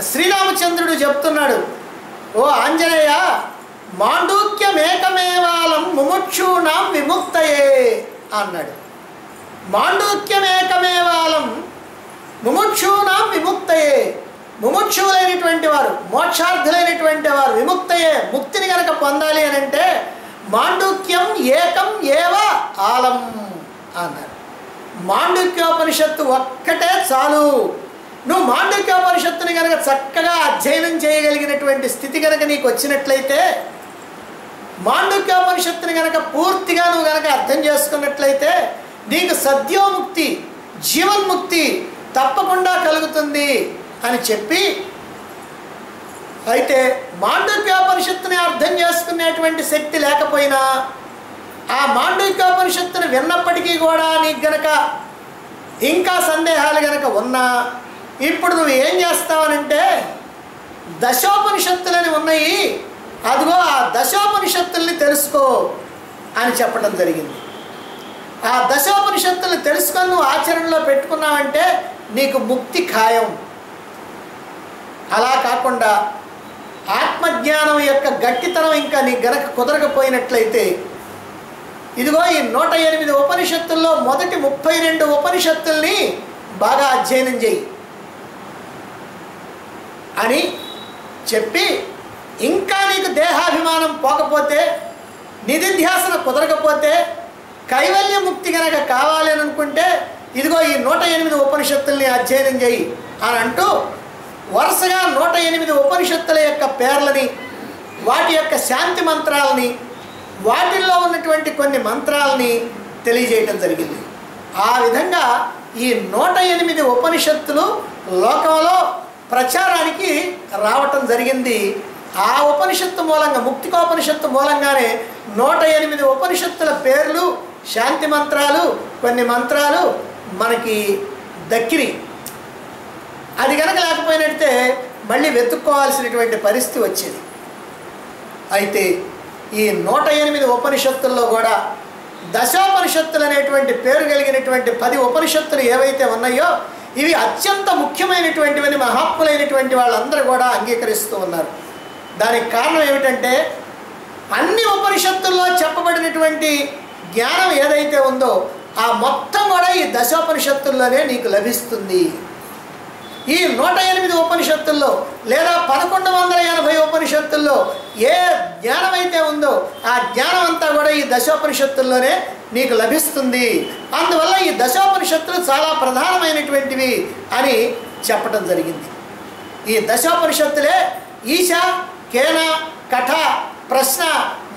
శ్రీరామచంద్రుడు చెప్తున్నాడు, ఓ ఆంజనేయ, మాండూక్యమేకమేవాలం ముముక్షూణాం విముక్తయే అన్నాడు. మాండూక్యమేకమేవాలం ముముక్షూణాం విముక్తయే, ముముక్షువులైనటువంటి వారు, మోక్షార్థులైనటువంటి వారు, విముక్తయే, ముక్తిని కనుక పొందాలి అని అంటే మాండూక్యం ఏకం ఏవ ఆలం అన్నారు. మాండూక్యోపనిషత్తు ఒక్కటే చాలు. నువ్వు మాండూక్యోపనిషత్తుని కనుక చక్కగా అధ్యయనం చేయగలిగినటువంటి స్థితి కనుక నీకు వచ్చినట్లయితే, మాండూక్యోపనిషత్తుని కనుక పూర్తిగా నువ్వు కనుక అర్థం చేసుకున్నట్లయితే నీకు సద్యోముక్తి, జీవన్ముక్తి తప్పకుండా కలుగుతుంది అని చెప్పి, అయితే మాండూక్యోపనిషత్తుని అర్థం చేసుకునేటువంటి శక్తి లేకపోయినా ఆ మాండూక్యోపనిషత్తుని విన్నప్పటికీ కూడా నీకు గనక ఇంకా సందేహాలు గనక ఉన్నా, ఇప్పుడు నువ్వు ఏం చేస్తావనంటే దశోపనిషత్తులని ఉన్నాయి, అదిగో ఆ దశోపనిషత్తుల్ని తెలుసుకో అని చెప్పడం జరిగింది. ఆ దశోపనిషత్తుల్ని తెలుసుకొని నువ్వు ఆచరణలో పెట్టుకున్నావంటే నీకు ముక్తి ఖాయం. అలా కాకుండా ఆత్మజ్ఞానం యొక్క గట్టితనం ఇంకా నీకు గనక కుదరకపోయినట్లయితే, ఇదిగో ఈ 108 ఉపనిషత్తుల్లో మొదటి 32 ఉపనిషత్తుల్ని బాగా అధ్యయనం చేయి అని చెప్పి, ఇంకా నీకు దేహాభిమానం పోకపోతే, నిధిధ్యాసన కుదరకపోతే, కైవల్య ముక్తి కనుక కావాలి అని అనుకుంటే ఇదిగో ఈ 108 ఉపనిషత్తుల్ని అధ్యయనం చేయి అని అంటూ వరుసగా 108 ఉపనిషత్తుల యొక్క పేర్లని, వాటి యొక్క శాంతి మంత్రాలని, వాటిల్లో ఉన్నటువంటి కొన్ని మంత్రాలని తెలియజేయటం జరిగింది. ఆ విధంగా ఈ 108 ఉపనిషత్తులు లోకంలో ప్రచారానికి రావటం జరిగింది. ఆ ఉపనిషత్తు మూలంగా, ముక్తికోపనిషత్తు మూలంగానే 108 ఉపనిషత్తుల పేర్లు, శాంతి మంత్రాలు, కొన్ని మంత్రాలు మనకి దక్కిరి. అది కనుక లేకపోయినట్టే మళ్ళీ వెతుక్కోవాల్సినటువంటి పరిస్థితి వచ్చేది. అయితే ఈ 108 ఉపనిషత్తుల్లో కూడా దశోపనిషత్తులు అనేటువంటి పేరు కలిగినటువంటి 10 ఉపనిషత్తులు ఏవైతే ఉన్నాయో ఇవి అత్యంత ముఖ్యమైనటువంటివని మహాత్ములైనటువంటి వాళ్ళందరూ కూడా అంగీకరిస్తూ ఉన్నారు. దానికి కారణం ఏమిటంటే, అన్ని ఉపనిషత్తుల్లో చెప్పబడినటువంటి జ్ఞానం ఏదైతే ఉందో ఆ మొత్తం కూడా ఈ దశోపనిషత్తుల్లోనే నీకు లభిస్తుంది. ఈ 108 ఉపనిషత్తుల్లో లేదా 1180 ఉపనిషత్తుల్లో ఏ జ్ఞానం అయితే ఉందో ఆ జ్ఞానం అంతా కూడా ఈ దశోపనిషత్తుల్లోనే నీకు లభిస్తుంది. అందువల్ల ఈ దశోపనిషత్తులు చాలా ప్రధానమైనటువంటివి అని చెప్పడం జరిగింది. ఈ దశోపనిషత్తులే ఈశ, కేన, కఠ, ప్రశ్న,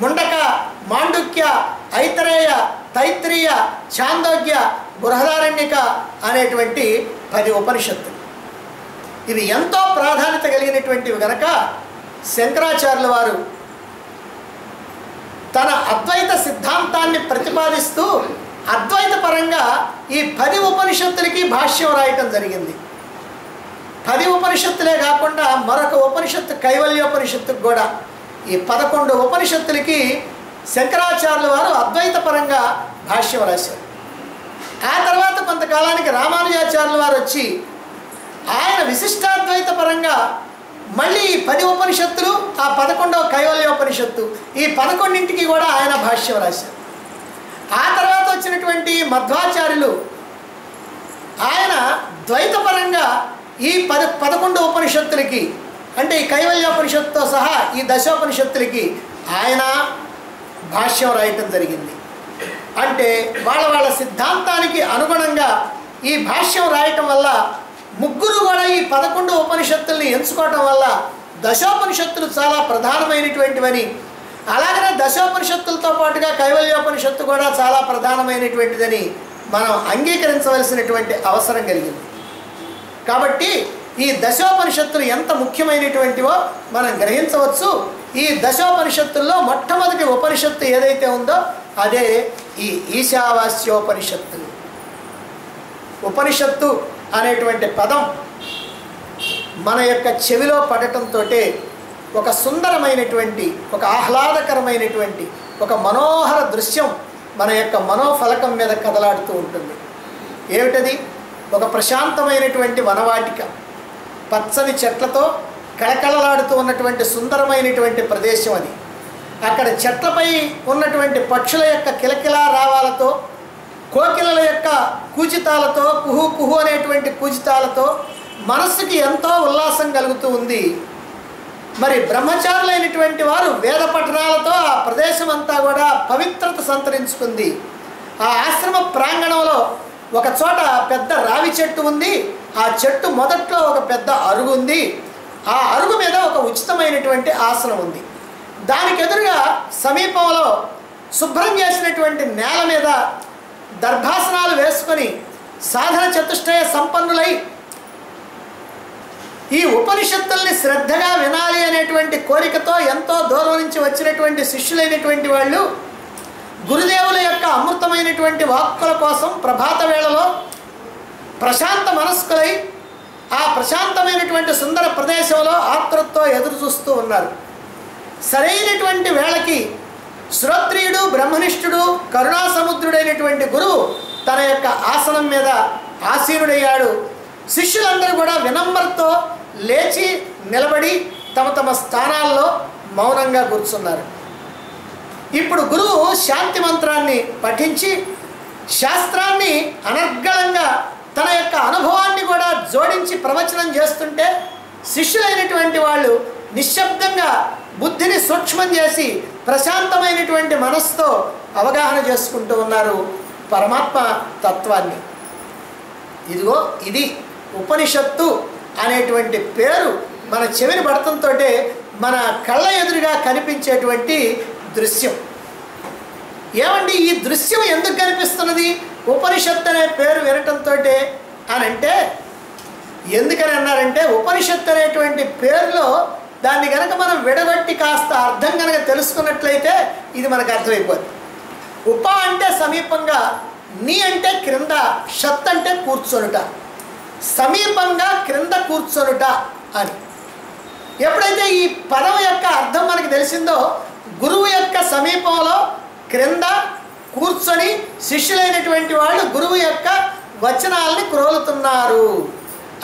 ముండక, మాండుక్య, ఐతరేయ, తైత్రీయ, ఛాందోగ్య, బృహదారణ్యక అనేటువంటి 10 ఉపనిషత్తులు. ఇవి ఎంతో ప్రాధాన్యత కలిగినటువంటివి కనుక శంకరాచార్యుల వారు తన అద్వైత సిద్ధాంతాన్ని ప్రతిపాదిస్తూ అద్వైత పరంగా ఈ 10 ఉపనిషత్తులకి భాష్యం రాయటం జరిగింది. 10 ఉపనిషత్తులే కాకుండా మరొక ఉపనిషత్తు కైవల్యోపనిషత్తుకు కూడా ఈ 11 ఉపనిషత్తులకి శంకరాచార్యుల వారు అద్వైత పరంగా భాష్యం రాశారు. ఆ తర్వాత కొంతకాలానికి రామానుజాచార్యుల వారు వచ్చి ఆయన విశిష్టాద్వైత పరంగా మళ్ళీ ఈ 10 ఉపనిషత్తులు, ఆ 11వ కైవల్యోపనిషత్తు, ఈ 11ంటికి కూడా ఆయన భాష్యం రాశారు. ఆ తర్వాత వచ్చినటువంటి మధ్వాచార్యులు ఆయన ద్వైతపరంగా ఈ 11 ఉపనిషత్తులకి, అంటే ఈ కైవల్యోపనిషత్తుతో సహా ఈ దశోపనిషత్తులకి ఆయన భాష్యం రాయటం జరిగింది. అంటే వాళ్ళ సిద్ధాంతానికి అనుగుణంగా ఈ భాష్యం రాయటం వల్ల ముగ్గురు కూడా ఈ 11 ఉపనిషత్తుల్ని ఎంచుకోవటం వల్ల దశోపనిషత్తులు చాలా ప్రధానమైనటువంటివని, అలాగనే దశోపనిషత్తులతో పాటుగా కైవల్యోపనిషత్తు కూడా చాలా ప్రధానమైనటువంటిదని మనం అంగీకరించవలసినటువంటి అవసరం కలిగింది. కాబట్టి ఈ దశోపనిషత్తులు ఎంత ముఖ్యమైనటువంటివో మనం గ్రహించవచ్చు. ఈ దశోపనిషత్తుల్లో మొట్టమొదటి ఉపనిషత్తు ఏదైతే ఉందో అదే ఈ ఈశావాస్యోపనిషత్తు. ఉపనిషత్తు అనేటువంటి పదం మన యొక్క చెవిలో పడటంతో ఒక సుందరమైనటువంటి, ఒక ఆహ్లాదకరమైనటువంటి, ఒక మనోహర దృశ్యం మన యొక్క మనోఫలకం మీద కదలాడుతూ ఉంటుంది. ఏమిటది? ఒక ప్రశాంతమైనటువంటి వనవాటిక, పచ్చని చెట్లతో కళకళలాడుతూ ఉన్నటువంటి సుందరమైనటువంటి ప్రదేశం అది. అక్కడ చెట్లపై ఉన్నటువంటి పక్షుల యొక్క కిలకిలా రావాలతో, కోకిలల యొక్క కూజితాలతో, కుహు కుహు అనేటువంటి కూజితాలతో మనస్సుకి ఎంతో ఉల్లాసం కలుగుతూ ఉంది. మరి బ్రహ్మచారులైనటువంటి వారు వేద పఠనాలతో ఆ ప్రదేశం అంతా కూడా పవిత్రత సంతరించుకుంది. ఆ ఆశ్రమ ప్రాంగణంలో ఒక చోట పెద్ద రావి చెట్టు ఉంది. ఆ చెట్టు మొదట్లో ఒక పెద్ద అరుగు ఉంది. ఆ అరుగు మీద ఒక ఉచితమైనటువంటి ఆసనం ఉంది. దానికి ఎదురుగా సమీపంలో శుభ్రం చేసినటువంటి నేల మీద దర్భాసనాలు వేసుకొని సాధన చతుష్టయ సంపన్నులై ఈ ఉపనిషత్తుల్ని శ్రద్ధగా వినాలి అనేటువంటి కోరికతో ఎంతో దూరం నుంచి వచ్చినటువంటి శిష్యులైనటువంటి వాళ్ళు గురుదేవుల యొక్క అమృతమైనటువంటి వాక్కుల కోసం ప్రభాత వేళలో ప్రశాంత మనస్కులై ఆ ప్రశాంతమైనటువంటి సుందర ప్రదేశంలో ఆతృతతో ఎదురు చూస్తూ ఉన్నారు. సరైనటువంటి వేళకి శ్రోత్రియుడు, బ్రహ్మనిష్ఠుడు, కరుణాసముద్రుడైనటువంటి గురువు తన యొక్క ఆసనం మీద ఆసీనుడయ్యాడు. శిష్యులందరూ కూడా వినమ్రతతో లేచి నిలబడి తమ తమ స్థానాల్లో మౌనంగా కూర్చున్నారు. ఇప్పుడు గురువు శాంతి మంత్రాన్ని పఠించి శాస్త్రాన్ని అనర్గళంగా తన యొక్క అనుభవాన్ని కూడా జోడించి ప్రవచనం చేస్తుంటే శిష్యులైనటువంటి వాళ్ళు నిశ్శబ్దంగా బుద్ధిని సూక్ష్మం చేసి ప్రశాంతమైనటువంటి మనస్సుతో అవగాహన చేసుకుంటూ ఉన్నారు పరమాత్మ తత్వాన్ని. ఇదిగో ఇది ఉపనిషత్తు అనేటువంటి పేరు మన చెవిని పడటంతో మన కళ్ళ ఎదురుగా కనిపించేటువంటి దృశ్యం. ఏమండి ఈ దృశ్యం ఎందుకు కనిపిస్తున్నది ఉపనిషత్తు అనే పేరు వినటంతో అని అంటే, ఎందుకని అన్నారంటే ఉపనిషత్తు అనేటువంటి పేరులో దాన్ని కనుక మనం విడగొట్టి కాస్త అర్థం కనుక తెలుసుకున్నట్లయితే ఇది మనకు అర్థమైపోతుంది. ఉప అంటే సమీపంగా, నీ అంటే క్రింద, షత్ అంటే కూర్చొనుట, సమీపంగా క్రింద కూర్చొనుట అని. ఎప్పుడైతే ఈ పదం యొక్క అర్థం మనకు తెలిసిందో గురువు యొక్క సమీపంలో క్రింద కూర్చొని శిష్యులైనటువంటి వాళ్ళు గురువు యొక్క వచనాలని గ్రోలుతున్నారు,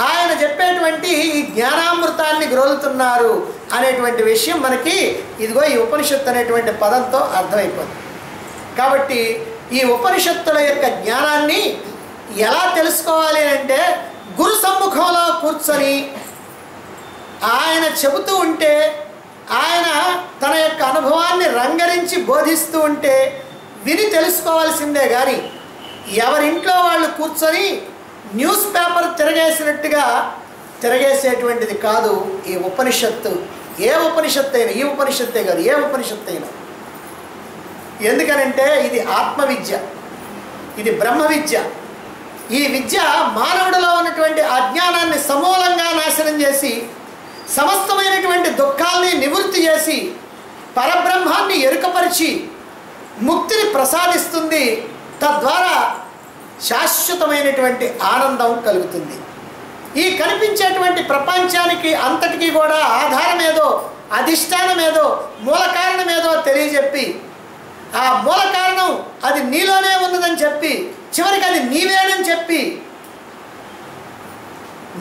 ఆయన చెప్పేటువంటి ఈ జ్ఞానామృతాన్ని గ్రోలుతున్నారు అనేటువంటి విషయం మనకి ఇదిగో ఈ ఉపనిషత్తు అనేటువంటి పదంతో అర్థమైపోతుంది. కాబట్టి ఈ ఉపనిషత్తుల యొక్క జ్ఞానాన్ని ఎలా తెలుసుకోవాలి అంటే గురు సమ్ముఖంలో కూర్చొని ఆయన చెబుతూ ఉంటే, ఆయన తన యొక్క అనుభవాన్ని రంగరించి బోధిస్తూ ఉంటే విని తెలుసుకోవాల్సిందే. కానీ ఎవరింట్లో వాళ్ళు కూర్చొని న్యూస్ పేపర్ తిరగేసినట్టుగా తిరగేసేటువంటిది కాదు ఈ ఉపనిషత్తు. ఏ ఉపనిషత్తు అయినా, ఈ ఉపనిషత్తే కాదు, ఏ ఉపనిషత్తు అయినా. ఎందుకనంటే ఇది ఆత్మవిద్య, ఇది బ్రహ్మ విద్య. ఈ విద్య మానవుడిలో ఉన్నటువంటి అజ్ఞానాన్ని సమూలంగా నాశనం చేసి సమస్తమైనటువంటి దుఃఖాల్ని నివృత్తి చేసి పరబ్రహ్మాన్ని ఎరుకపరిచి ముక్తిని ప్రసాదిస్తుంది. తద్వారా శాశ్వతమైనటువంటి ఆనందం కలుగుతుంది. ఈ కనిపించేటువంటి ప్రపంచానికి అంతటికీ కూడా ఆధారమేదో, అధిష్టానమేదో, మూల కారణమేదో తెలియజెప్పి, ఆ మూల కారణం అది నీలోనే ఉన్నదని చెప్పి, చివరికి అది నీవేనని చెప్పి,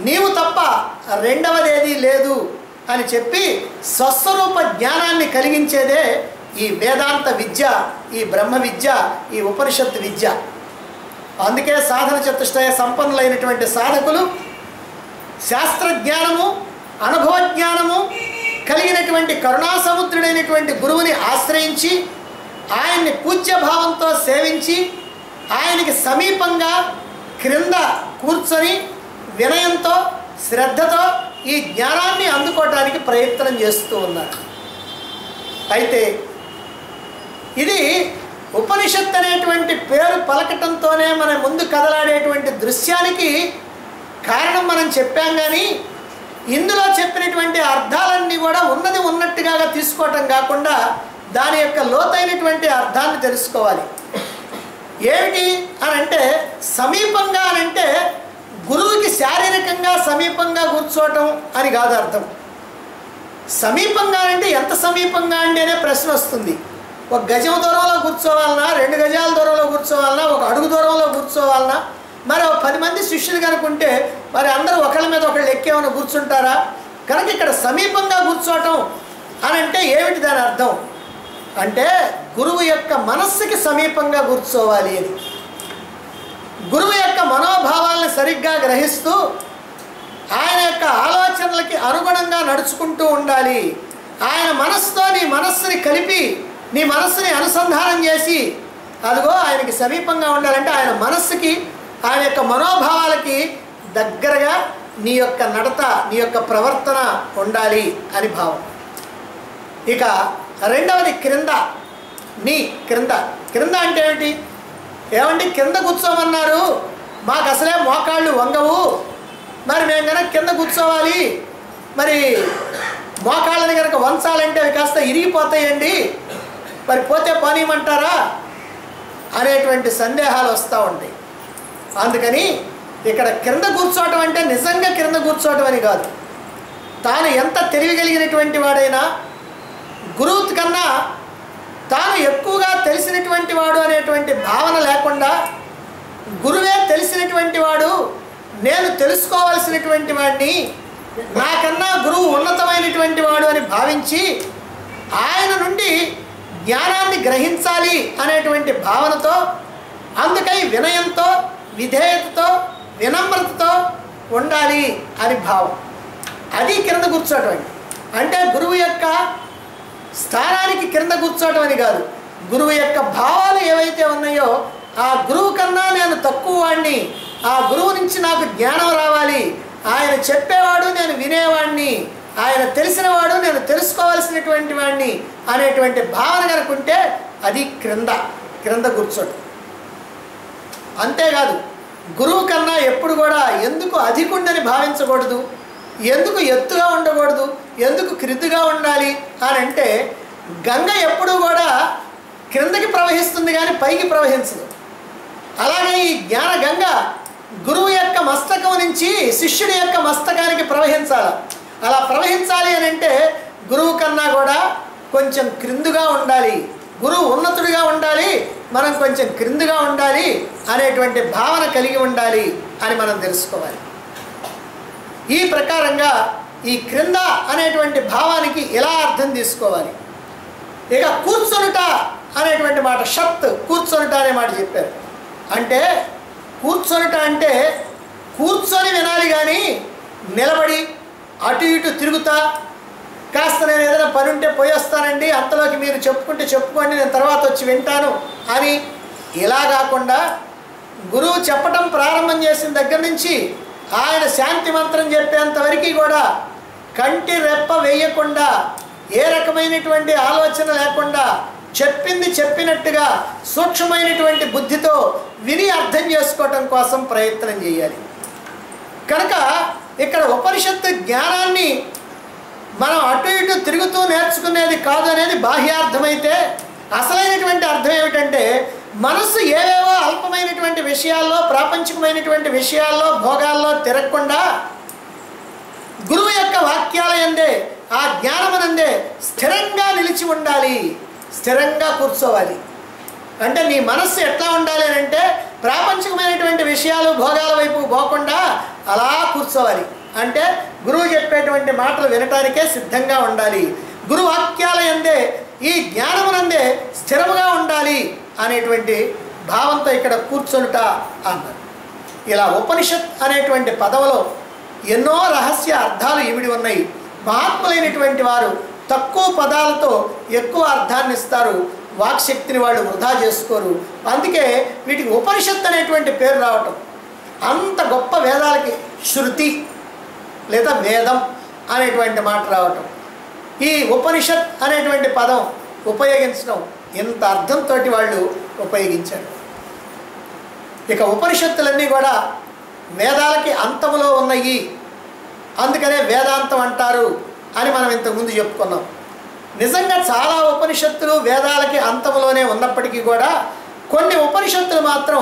నీవు తప్ప రెండవదేదీ లేదు అని చెప్పి స్వస్వరూప జ్ఞానాన్ని కలిగించేదే ఈ వేదాంత విద్య, ఈ బ్రహ్మ విద్య, ఈ ఉపనిషత్తు విద్య. అందుకే సాధన చతుష్టయ సంపన్నులైనటువంటి సాధకులు శాస్త్రజ్ఞానము, అనుభవ జ్ఞానము కలిగినటువంటి కరుణాసముద్రుడైనటువంటి గురువుని ఆశ్రయించి ఆయన్ని పూజ్యభావంతో సేవించి ఆయనకి సమీపంగా క్రింద కూర్చొని వినయంతో, శ్రద్ధతో ఈ జ్ఞానాన్ని అందుకోవడానికి ప్రయత్నం చేస్తూ ఉన్నారు. అయితే ఇది ఉపనిషత్ అనేటువంటి పేరు పలకటంతోనే మన ముందు కదలాడేటువంటి దృశ్యానికి కారణం మనం చెప్పాం. కానీ ఇందులో చెప్పినటువంటి అర్థాలన్నీ కూడా ఉన్నది ఉన్నట్టుగా తీసుకోవటం కాకుండా దాని యొక్క లోతైనటువంటి అర్థాన్ని తెలుసుకోవాలి. ఏమిటి అని అంటే, సమీపంగా అని అంటే గురువుకి శారీరకంగా సమీపంగా కూర్చోవటం అని కాదు అర్థం. సమీపంగా అంటే ఎంత సమీపంగా అంటే అనే ప్రశ్న వస్తుంది. ఒక గజం దూరంలో కూర్చోవాలన్నా, 2 గజాల దూరంలో కూర్చోవాలన్నా, 1 అడుగు దూరంలో కూర్చోవాలన్నా, మరి 10 మంది శిష్యులు కనుకుంటే మరి అందరూ ఒకళ్ళ మీద ఒకళ్ళు ఎక్కేమని కూర్చుంటారా? కనుక ఇక్కడ సమీపంగా కూర్చోవటం అని అంటే ఏమిటి దాని అర్థం అంటే, గురువు యొక్క మనస్సుకి సమీపంగా కూర్చోవాలి అని. గురువు యొక్క మనోభావాలను సరిగ్గా గ్రహిస్తూ ఆయన యొక్క ఆలోచనలకి అనుగుణంగా నడుచుకుంటూ ఉండాలి. ఆయన మనస్సుతో నీ మనస్సుని కలిపి, నీ మనస్సుని అనుసంధానం చేసి, అదిగో ఆయనకి సమీపంగా ఉండాలంటే ఆయన మనస్సుకి, ఆయన యొక్క మనోభావాలకి దగ్గరగా నీ యొక్క నడత, నీ యొక్క ప్రవర్తన ఉండాలి అని భావం. ఇక రెండవది క్రింద. నీ క్రింద. క్రింద అంటే ఏమిటి? ఏమండి కింద కూర్చోమన్నారు, మాకు అసలే మోకాళ్ళు వంగవు, మరి మేము కనుక కింద కూర్చోవాలి, మరి మోకాళ్ళని కనుక వంచాలంటే అవి కాస్త ఇరిగిపోతాయండి, మరి పోతే పోనీయమంటారా అనేటువంటి సందేహాలు వస్తూ ఉంటాయి. అందుకని ఇక్కడ క్రింద కూర్చోవటం అంటే నిజంగా కింద కూర్చోవటం అని కాదు. తాను ఎంత తెలియగలిగినటువంటి వాడైనా, గురువు కన్నా తాను ఎక్కువగా తెలిసినటువంటి వాడు అనేటువంటి భావన లేకుండా, గురువే తెలిసినటువంటి వాడు, నేను తెలుసుకోవలసినటువంటి వాడిని, నాకన్నా గురువు ఉన్నతమైనటువంటి వాడు అని భావించి ఆయన నుండి జ్ఞానాన్ని గ్రహించాలి అనేటువంటి భావనతో, అందుకై వినయంతో, విధేయతతో, వినమ్రతతో ఉండాలి అని భావం. అది కింద కూర్చోవటం అంటే గురువు యొక్క స్థానానికి క్రింద కూర్చోవటం అని కాదు. గురువు యొక్క భావాలు ఏవైతే ఉన్నాయో ఆ గురువు కన్నా నేను తక్కువ వాడిని, ఆ గురువు నుంచి నాకు జ్ఞానం రావాలి, ఆయన చెప్పేవాడు నేను వినేవాడిని, ఆయన తెలిసినవాడు నేను తెలుసుకోవాల్సినటువంటి వాడిని అనేటువంటి భావన కనుకుంటే అది క్రింద కూర్చోటం. అంతేకాదు గురువు కన్నా ఎప్పుడు కూడా ఎందుకు అధికుండని భావించకూడదు, ఎందుకు ఎత్తుగా ఉండకూడదు, ఎందుకు క్రిందిగా ఉండాలి అని అంటే, గంగ ఎప్పుడూ కూడా క్రిందకి ప్రవహిస్తుంది కానీ పైకి ప్రవహించదు. అలాగే ఈ జ్ఞాన గంగ గురువు యొక్క మస్తకం నుంచి శిష్యుడి యొక్క మస్తకానికి ప్రవహించాలి. అలా ప్రవహించాలి అని అంటే గురువు కన్నా కూడా కొంచెం క్రిందుగా ఉండాలి, గురువు ఉన్నతుడిగా ఉండాలి, మనం కొంచెం క్రిందుగా ఉండాలి అనేటువంటి భావన కలిగి ఉండాలి అని మనం తెలుసుకోవాలి. ఈ ప్రకారంగా ఈ క్రింద అనేటువంటి భావానికి ఎలా అర్థం తీసుకోవాలి. ఇక కూర్చొనుట అనేటువంటి మాట, షత్ కూర్చొనుట అనే మాట చెప్పారు. అంటే కూర్చొనుట అంటే కూర్చొని వినాలి కానీ నిలబడి అటు ఇటు తిరుగుతా, కాస్త నేను ఏదైనా పని ఉంటే పోయి వస్తానండి, అంతలోకి మీరు చెప్పుకుంటే చెప్పుకోండి, నేను తర్వాత వచ్చి వింటాను అని ఇలా కాకుండా, గురువు చెప్పటం ప్రారంభం చేసిన దగ్గర నుంచి ఆయన శాంతి మంత్రం చెప్పేంతవరకు కూడా కంటి రెప్ప వేయకుండా, ఏ రకమైనటువంటి ఆలోచన లేకుండా చెప్పింది చెప్పినట్టుగా సూక్ష్మమైనటువంటి బుద్ధితో విని అర్థం చేసుకోవటం కోసం ప్రయత్నం చేయాలి. కనుక ఇక్కడ ఉపనిషత్తు జ్ఞానాన్ని మనం అటు ఇటు తిరుగుతూ నేర్చుకునేది కాదు అనేది బాహ్యార్థమైతే, అసలైనటువంటి అర్థం ఏమిటంటే మనస్సు ఏవేవో అల్పమైనటువంటి విషయాల్లో, ప్రాపంచికమైనటువంటి విషయాల్లో, భోగాల్లో తిరగకుండా గురువు యొక్క వాక్యాల యందే, ఆ జ్ఞానమునందే స్థిరంగా నిలిచి ఉండాలి, స్థిరంగా కూర్చోవాలి. అంటే నీ మనస్సు ఎట్లా ఉండాలి అని అంటే ప్రాపంచికమైనటువంటి విషయాలు, భోగాల వైపు పోకుండా అలా కూర్చోవాలి. అంటే గురువు చెప్పేటువంటి మాటలు వినటానికే సిద్ధంగా ఉండాలి. గురు వాక్యాల యందే, ఈ జ్ఞానమునందే స్థిరముగా ఉండాలి అనేటువంటి భావంతో ఇక్కడ కూర్చొనుట అన్నారు. ఇలా ఉపనిషత్ అనేటువంటి పదవిలో ఎన్నో రహస్య అర్థాలు ఇమిడి ఉన్నాయి. మహాత్ములైనటువంటి వారు తక్కువ పదాలతో ఎక్కువ అర్థాన్ని ఇస్తారు. వాక్శక్తిని వాళ్ళు వృధా చేసుకోరు. అందుకే వీటికి ఉపనిషత్ అనేటువంటి పేరు రావటం. అంత గొప్ప వేదాలకి శృతి లేదా వేదం అనేటువంటి మాట రావటం, ఈ ఉపనిషత్ అనేటువంటి పదం ఉపయోగించడం ఇంత అర్థంతో వాళ్ళు ఉపయోగించారు. ఇక ఉపనిషత్తులన్నీ కూడా వేదాలకి అంతములో ఉన్నాయి, అందుకనే వేదాంతం అంటారు అని మనం ఇంతకుముందు చెప్పుకున్నాం. నిజంగా చాలా ఉపనిషత్తులు వేదాలకి అంతములోనే ఉన్నప్పటికీ కూడా కొన్ని ఉపనిషత్తులు మాత్రం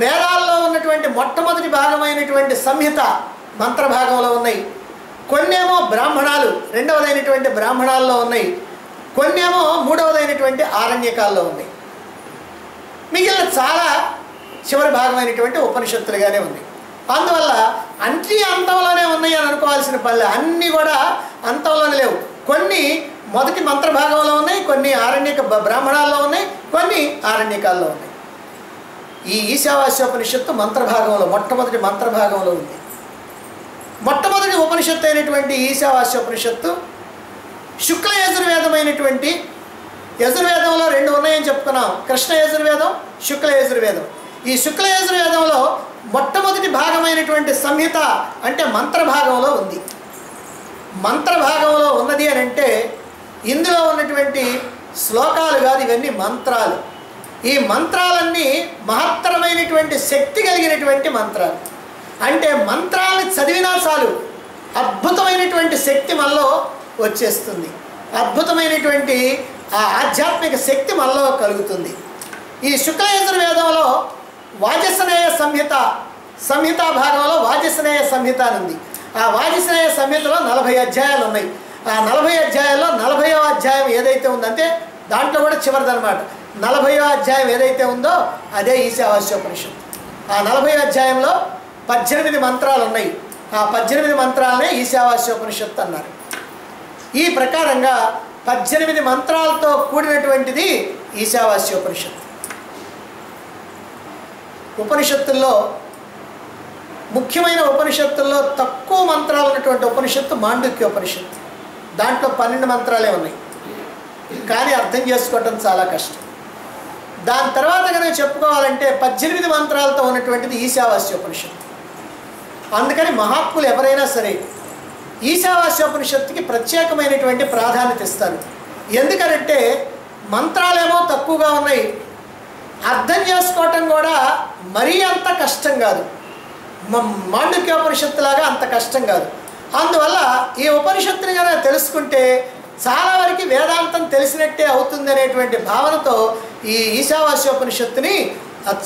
వేదాల్లో ఉన్నటువంటి మొట్టమొదటి భాగమైనటువంటి సంహిత మంత్రభాగంలో ఉన్నాయి. కొన్నేమో బ్రాహ్మణాలు రెండవదైనటువంటి బ్రాహ్మణాల్లో ఉన్నాయి, కొన్నేమో మూడవదైనటువంటి ఆరణ్యకాల్లో ఉన్నాయి. మిగిలిన చాలా చివరి భాగమైనటువంటి ఉపనిషత్తులుగానే ఉన్నాయి. అందువల్ల అన్ని అంతంలోనే ఉన్నాయి అని అనుకోవాల్సిన పనులే. అన్నీ కూడా అంతంలోనే లేవు. కొన్ని మొదటి మంత్రభాగంలో ఉన్నాయి, కొన్ని ఆరణ్యక బ్రాహ్మణాల్లో ఉన్నాయి, కొన్ని ఆరణ్యకాల్లో ఉన్నాయి. ఈ ఈశావాస్యోపనిషత్తు మంత్రభాగంలో మొట్టమొదటి మంత్రభాగంలో ఉంది. మొట్టమొదటి ఉపనిషత్తు అయినటువంటి ఈశావాస్యోపనిషత్తు శుక్ల యజుర్వేదమైనటువంటి, యజుర్వేదంలో రెండు ఉన్నాయని చెప్పుకున్నాం, కృష్ణ యజుర్వేదం, శుక్ల యజుర్వేదం. ఈ శుక్ల యజుర్వేదంలో మొట్టమొదటి భాగమైనటువంటి సంహిత అంటే మంత్రభాగంలో ఉంది. మంత్రభాగంలో ఉన్నది అని అంటే ఇందులో ఉన్నటువంటి శ్లోకాలు కాదు, ఇవన్నీ మంత్రాలు. ఈ మంత్రాలన్నీ మహత్తరమైనటువంటి శక్తి కలిగినటువంటి మంత్రాలు. అంటే మంత్రాలను చదివినా చాలు అద్భుతమైనటువంటి శక్తి మనలో వచ్చేస్తుంది, అద్భుతమైనటువంటి ఆ ఆధ్యాత్మిక శక్తి మనలో కలుగుతుంది. ఈ శుక్ల యజుర్వేదంలో వాజస్నేయ సంహితా భాగంలో వాజస్నేయ సంహిత అని ఉంది. ఆ వాజస్నేయ సంహితలో 40 అధ్యాయాలు ఉన్నాయి. ఆ 40 అధ్యాయాల్లో 40వ అధ్యాయం ఏదైతే ఉందంటే దాంట్లో కూడా చివరిదనమాట. 40వ అధ్యాయం ఏదైతే ఉందో అదే ఈశావాస్యోపనిషత్తు. ఆ 40వ అధ్యాయంలో 18 మంత్రాలు ఉన్నాయి. ఆ 18 మంత్రాలనే ఈశావాస్యోపనిషత్తు అన్నారు. ఈ ప్రకారంగా 18 మంత్రాలతో కూడినటువంటిది ఈశావాస్యోపనిషత్తు. ఉపనిషత్తుల్లో ముఖ్యమైన ఉపనిషత్తుల్లో తక్కువ మంత్రాలు ఉన్నటువంటి ఉపనిషత్తు మాండుక్యోపనిషత్తు. దాంట్లో 12 మంత్రాలే ఉన్నాయి, కానీ అర్థం చేసుకోవటం చాలా కష్టం. దాని తర్వాత కనుక చెప్పుకోవాలంటే 18 మంత్రాలతో ఉన్నటువంటిది ఈశావాస్యోపనిషత్తు. అందుకని మహాత్ములు ఎవరైనా సరే ఈశావాస్యోపనిషత్తుకి ప్రత్యేకమైనటువంటి ప్రాధాన్యత ఇస్తారు. ఎందుకనంటే మంత్రాలేమో తక్కువగా ఉన్నాయి, అర్థం చేసుకోవటం కూడా మరీ అంత కష్టం కాదు, మాండుక్యోపనిషత్తులాగా అంత కష్టం కాదు. అందువల్ల ఈ ఉపనిషత్తుని కనుక తెలుసుకుంటే చాలా వరకు వేదాంతం తెలిసినట్టే అవుతుంది అనేటువంటి భావనతో ఈ ఈశావాస్యోపనిషత్తుని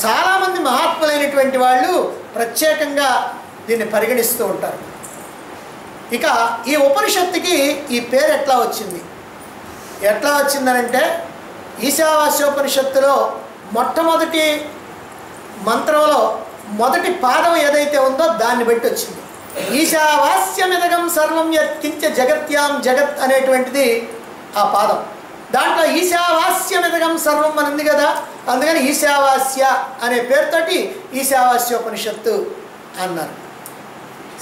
చాలామంది మహాత్ములైనటువంటి వాళ్ళు ప్రత్యేకంగా దీన్ని పరిగణిస్తూ ఉంటారు. ఇక ఈ ఉపనిషత్తుకి ఈ పేరు ఎట్లా వచ్చిందనంటే ఈశావాస్యోపనిషత్తులో మొట్టమొదటి మంత్రంలో మొదటి పాదం ఏదైతే ఉందో దాన్ని బట్టి వచ్చింది. ఈశావాస్యమిదగం సర్వం యత్కించ జగత్యాం జగత్ అనేటువంటిది ఆ పాదం. దాంట్లో ఈశావాస్యమిదగం సర్వం అని ఉంది కదా, అందుకని ఈశావాస్య అనే పేరుతోటి ఈశావాస్యోపనిషత్తు అన్నారు.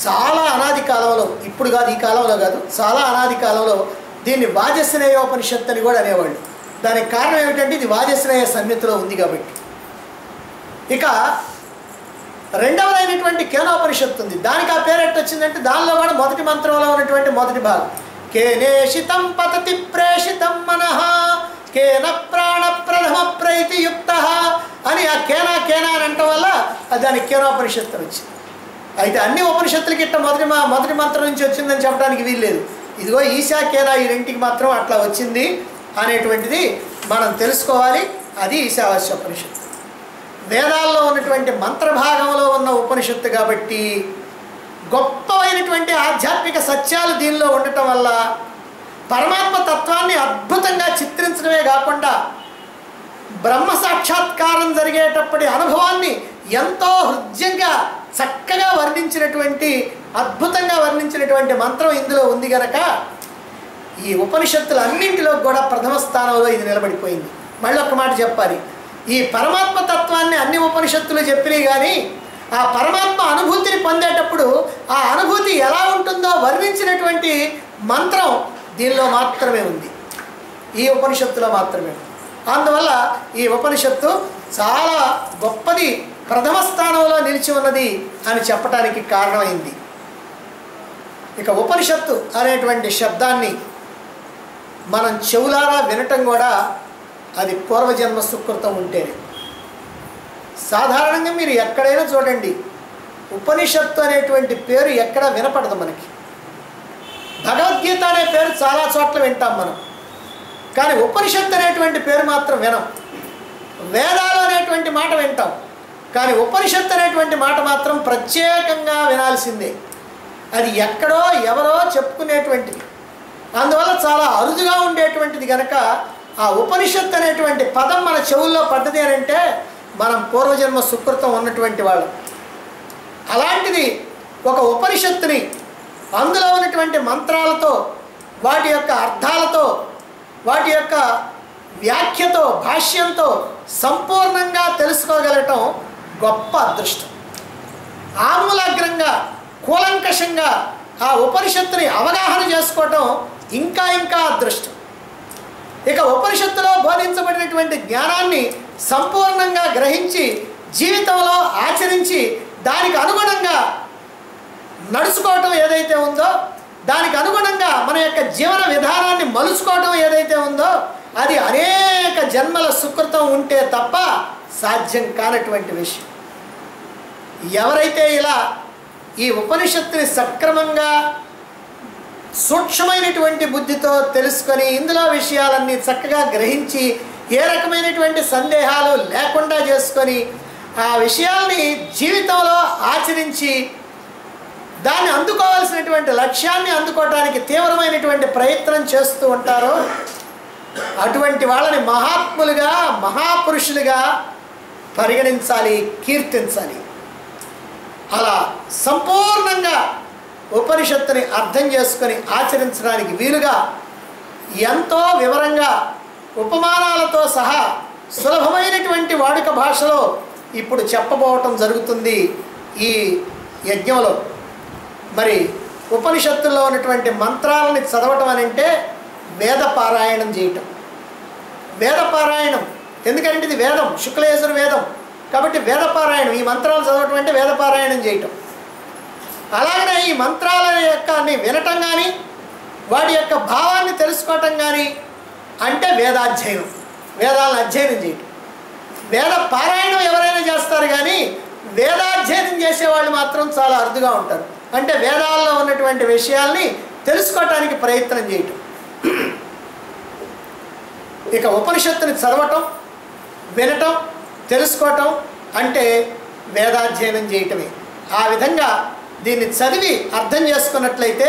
చాలా అనాది కాలంలో, ఇప్పుడు కాదు, ఈ కాలంలో కాదు, చాలా అనాది కాలంలో దీన్ని వాజస్నేయోపనిషత్తు అని కూడా అనేవాళ్ళు. దానికి కారణం ఏమిటంటే ఇది వాజస్నేయ సంహితలో ఉంది కాబట్టి. ఇక రెండవదైనటువంటి కేనోపనిషత్తు ఉంది. దానికి ఆ పేరు ఎట్టొచ్చిందంటే దానిలో కూడా మొదటి మంత్రంలో ఉన్నటువంటి మొదటి భాగం కేనేషితం పతతి ప్రేషితం మనః కేన ప్రాణ ప్రథమ ప్రైతియుక్త అని ఆ కేనా అని అంటం వల్ల దానికి కేనోపనిషత్తు వచ్చింది. అయితే అన్ని ఉపనిషత్తులకి ఇట్ట మొదటి మంత్రం నుంచి వచ్చిందని చెప్పడానికి వీల్లేదు. ఇదిగో ఈశా కేనా ఈ రెంటికి మాత్రం అట్లా వచ్చింది అనేటువంటిది మనం తెలుసుకోవాలి. అది ఈశావాస్యోపనిషత్తు. వేదాల్లో ఉన్నటువంటి మంత్రభాగంలో ఉన్న ఉపనిషత్తు కాబట్టి గొప్పమైనటువంటి ఆధ్యాత్మిక సత్యాలు దీనిలో ఉండటం వల్ల పరమాత్మ తత్వాన్ని అద్భుతంగా చిత్రించడమే కాకుండా బ్రహ్మ సాక్షాత్కారం జరిగేటప్పటి అనుభవాన్ని ఎంతో హృద్యంగా చక్కగా వర్ణించినటువంటి అద్భుతంగా వర్ణించినటువంటి మంత్రం ఇందులో ఉంది గనక ఈ ఉపనిషత్తులన్నింటిలో కూడా ప్రథమ స్థానంలో ఇది నిలబడిపోయింది. మళ్ళీ ఒక్క మాట చెప్పాలి. ఈ పరమాత్మ తత్వాన్ని అన్ని ఉపనిషత్తులు చెప్పినాయి కానీ ఆ పరమాత్మ అనుభూతిని పొందేటప్పుడు ఆ అనుభూతి ఎలా ఉంటుందో వర్ణించినటువంటి మంత్రం దీనిలో మాత్రమే ఉంది, ఈ ఉపనిషత్తులో మాత్రమే ఉంది. అందువల్ల ఈ ఉపనిషత్తు చాలా గొప్పది, ప్రథమ స్థానంలో నిలిచి ఉన్నది అని చెప్పడానికి కారణమైంది. ఇక ఉపనిషత్తు అనేటువంటి శబ్దాన్ని మనం చెవులారా వినటం కూడా అది పూర్వజన్మ సుకృతం ఉంటేనే. సాధారణంగా మీరు ఎక్కడైనా చూడండి, ఉపనిషత్తు అనేటువంటి పేరు ఎక్కడ వినపడదు మనకి. భగవద్గీత అనే పేరు చాలా చోట్ల వింటాం మనం, కానీ ఉపనిషత్తు అనేటువంటి పేరు మాత్రం వినం. వేదాలు అనేటువంటి మాట వింటాం, కానీ ఉపనిషత్తు అనేటువంటి మాట మాత్రం ప్రత్యేకంగా వినాల్సిందే. అది ఎక్కడో ఎవరో చెప్పుకునేటువంటిది, అందువల్ల చాలా అరుదుగా ఉండేటువంటిది కనుక ఆ ఉపనిషత్తు అనేటువంటి పదం మన చెవుల్లో పడ్డది అని అంటే మనం పూర్వజన్మ సుకృతం ఉన్నటువంటి వాళ్ళం. అలాంటిది ఒక ఉపనిషత్తుని అందులో ఉన్నటువంటి మంత్రాలతో, వాటి యొక్క అర్థాలతో, వాటి యొక్క వ్యాఖ్యతో, భాష్యంతో సంపూర్ణంగా తెలుసుకోగలటం గొప్ప అదృష్టం. ఆమూలాగ్రంగా కూలంకషంగా ఆ ఉపనిషత్తుని అవగాహన చేసుకోవటం ఇంకా ఇంకా అదృష్టం. ఇక ఉపనిషత్తులో బోధించబడినటువంటి జ్ఞానాన్ని సంపూర్ణంగా గ్రహించి జీవితంలో ఆచరించి దానికి అనుగుణంగా నడుచుకోవటం ఏదైతే ఉందో, దానికి అనుగుణంగా మన యొక్క జీవన విధానాన్ని మలుచుకోవటం ఏదైతే ఉందో అది అనేక జన్మల సుకృతం ఉంటే తప్ప సాధ్యం కానటువంటి విషయం. ఎవరైతే ఇలా ఈ ఉపనిషత్తుని సక్రమంగా సూక్ష్మమైనటువంటి బుద్ధితో తెలుసుకొని ఇందులో విషయాలన్నీ చక్కగా గ్రహించి ఏ రకమైనటువంటి సందేహాలు లేకుండా చేసుకొని ఆ విషయాల్ని జీవితంలో ఆచరించి దాన్ని అందుకోవాల్సినటువంటి లక్ష్యాన్ని అందుకోవడానికి తీవ్రమైనటువంటి ప్రయత్నం చేస్తూ ఉంటారో అటువంటి వాళ్ళని మహాత్ములుగా, మహాపురుషులుగా పరిగణించాలి, కీర్తించాలి. అలా సంపూర్ణంగా ఉపనిషత్తుని అర్థం చేసుకొని ఆచరించడానికి వీలుగా ఎంతో వివరంగా ఉపమానాలతో సహా సులభమైనటువంటి వాడుక భాషలో ఇప్పుడు చెప్పబోవటం జరుగుతుంది ఈ యజ్ఞంలో. మరి ఉపనిషత్తుల్లో ఉన్నటువంటి మంత్రాలని చదవటం అని అంటే వేద పారాయణం చేయటం. వేద పారాయణం ఎందుకంటే ఇది వేదం, శుక్లయజుర్ వేదం కాబట్టి వేద పారాయణం, ఈ మంత్రాలు చదవటం అంటే వేద పారాయణం చేయటం. అలాగనే ఈ మంత్రాల యొక్క వినటం కానీ వాటి యొక్క భావాన్ని తెలుసుకోవటం కానీ అంటే వేదాధ్యయనం, వేదాలను అధ్యయనం చేయటం. వేద పారాయణం ఎవరైనా చేస్తారు కానీ వేదాధ్యయనం చేసేవాళ్ళు మాత్రం చాలా అరుదుగా ఉంటారు. అంటే వేదాల్లో ఉన్నటువంటి విషయాల్ని తెలుసుకోవటానికి ప్రయత్నం చేయటం. ఇక ఉపనిషత్తుని చదవటం, వినటం, తెలుసుకోవటం అంటే వేదాధ్యయనం చేయటమే. ఆ విధంగా దీన్ని చదివి అర్థం చేసుకున్నట్లయితే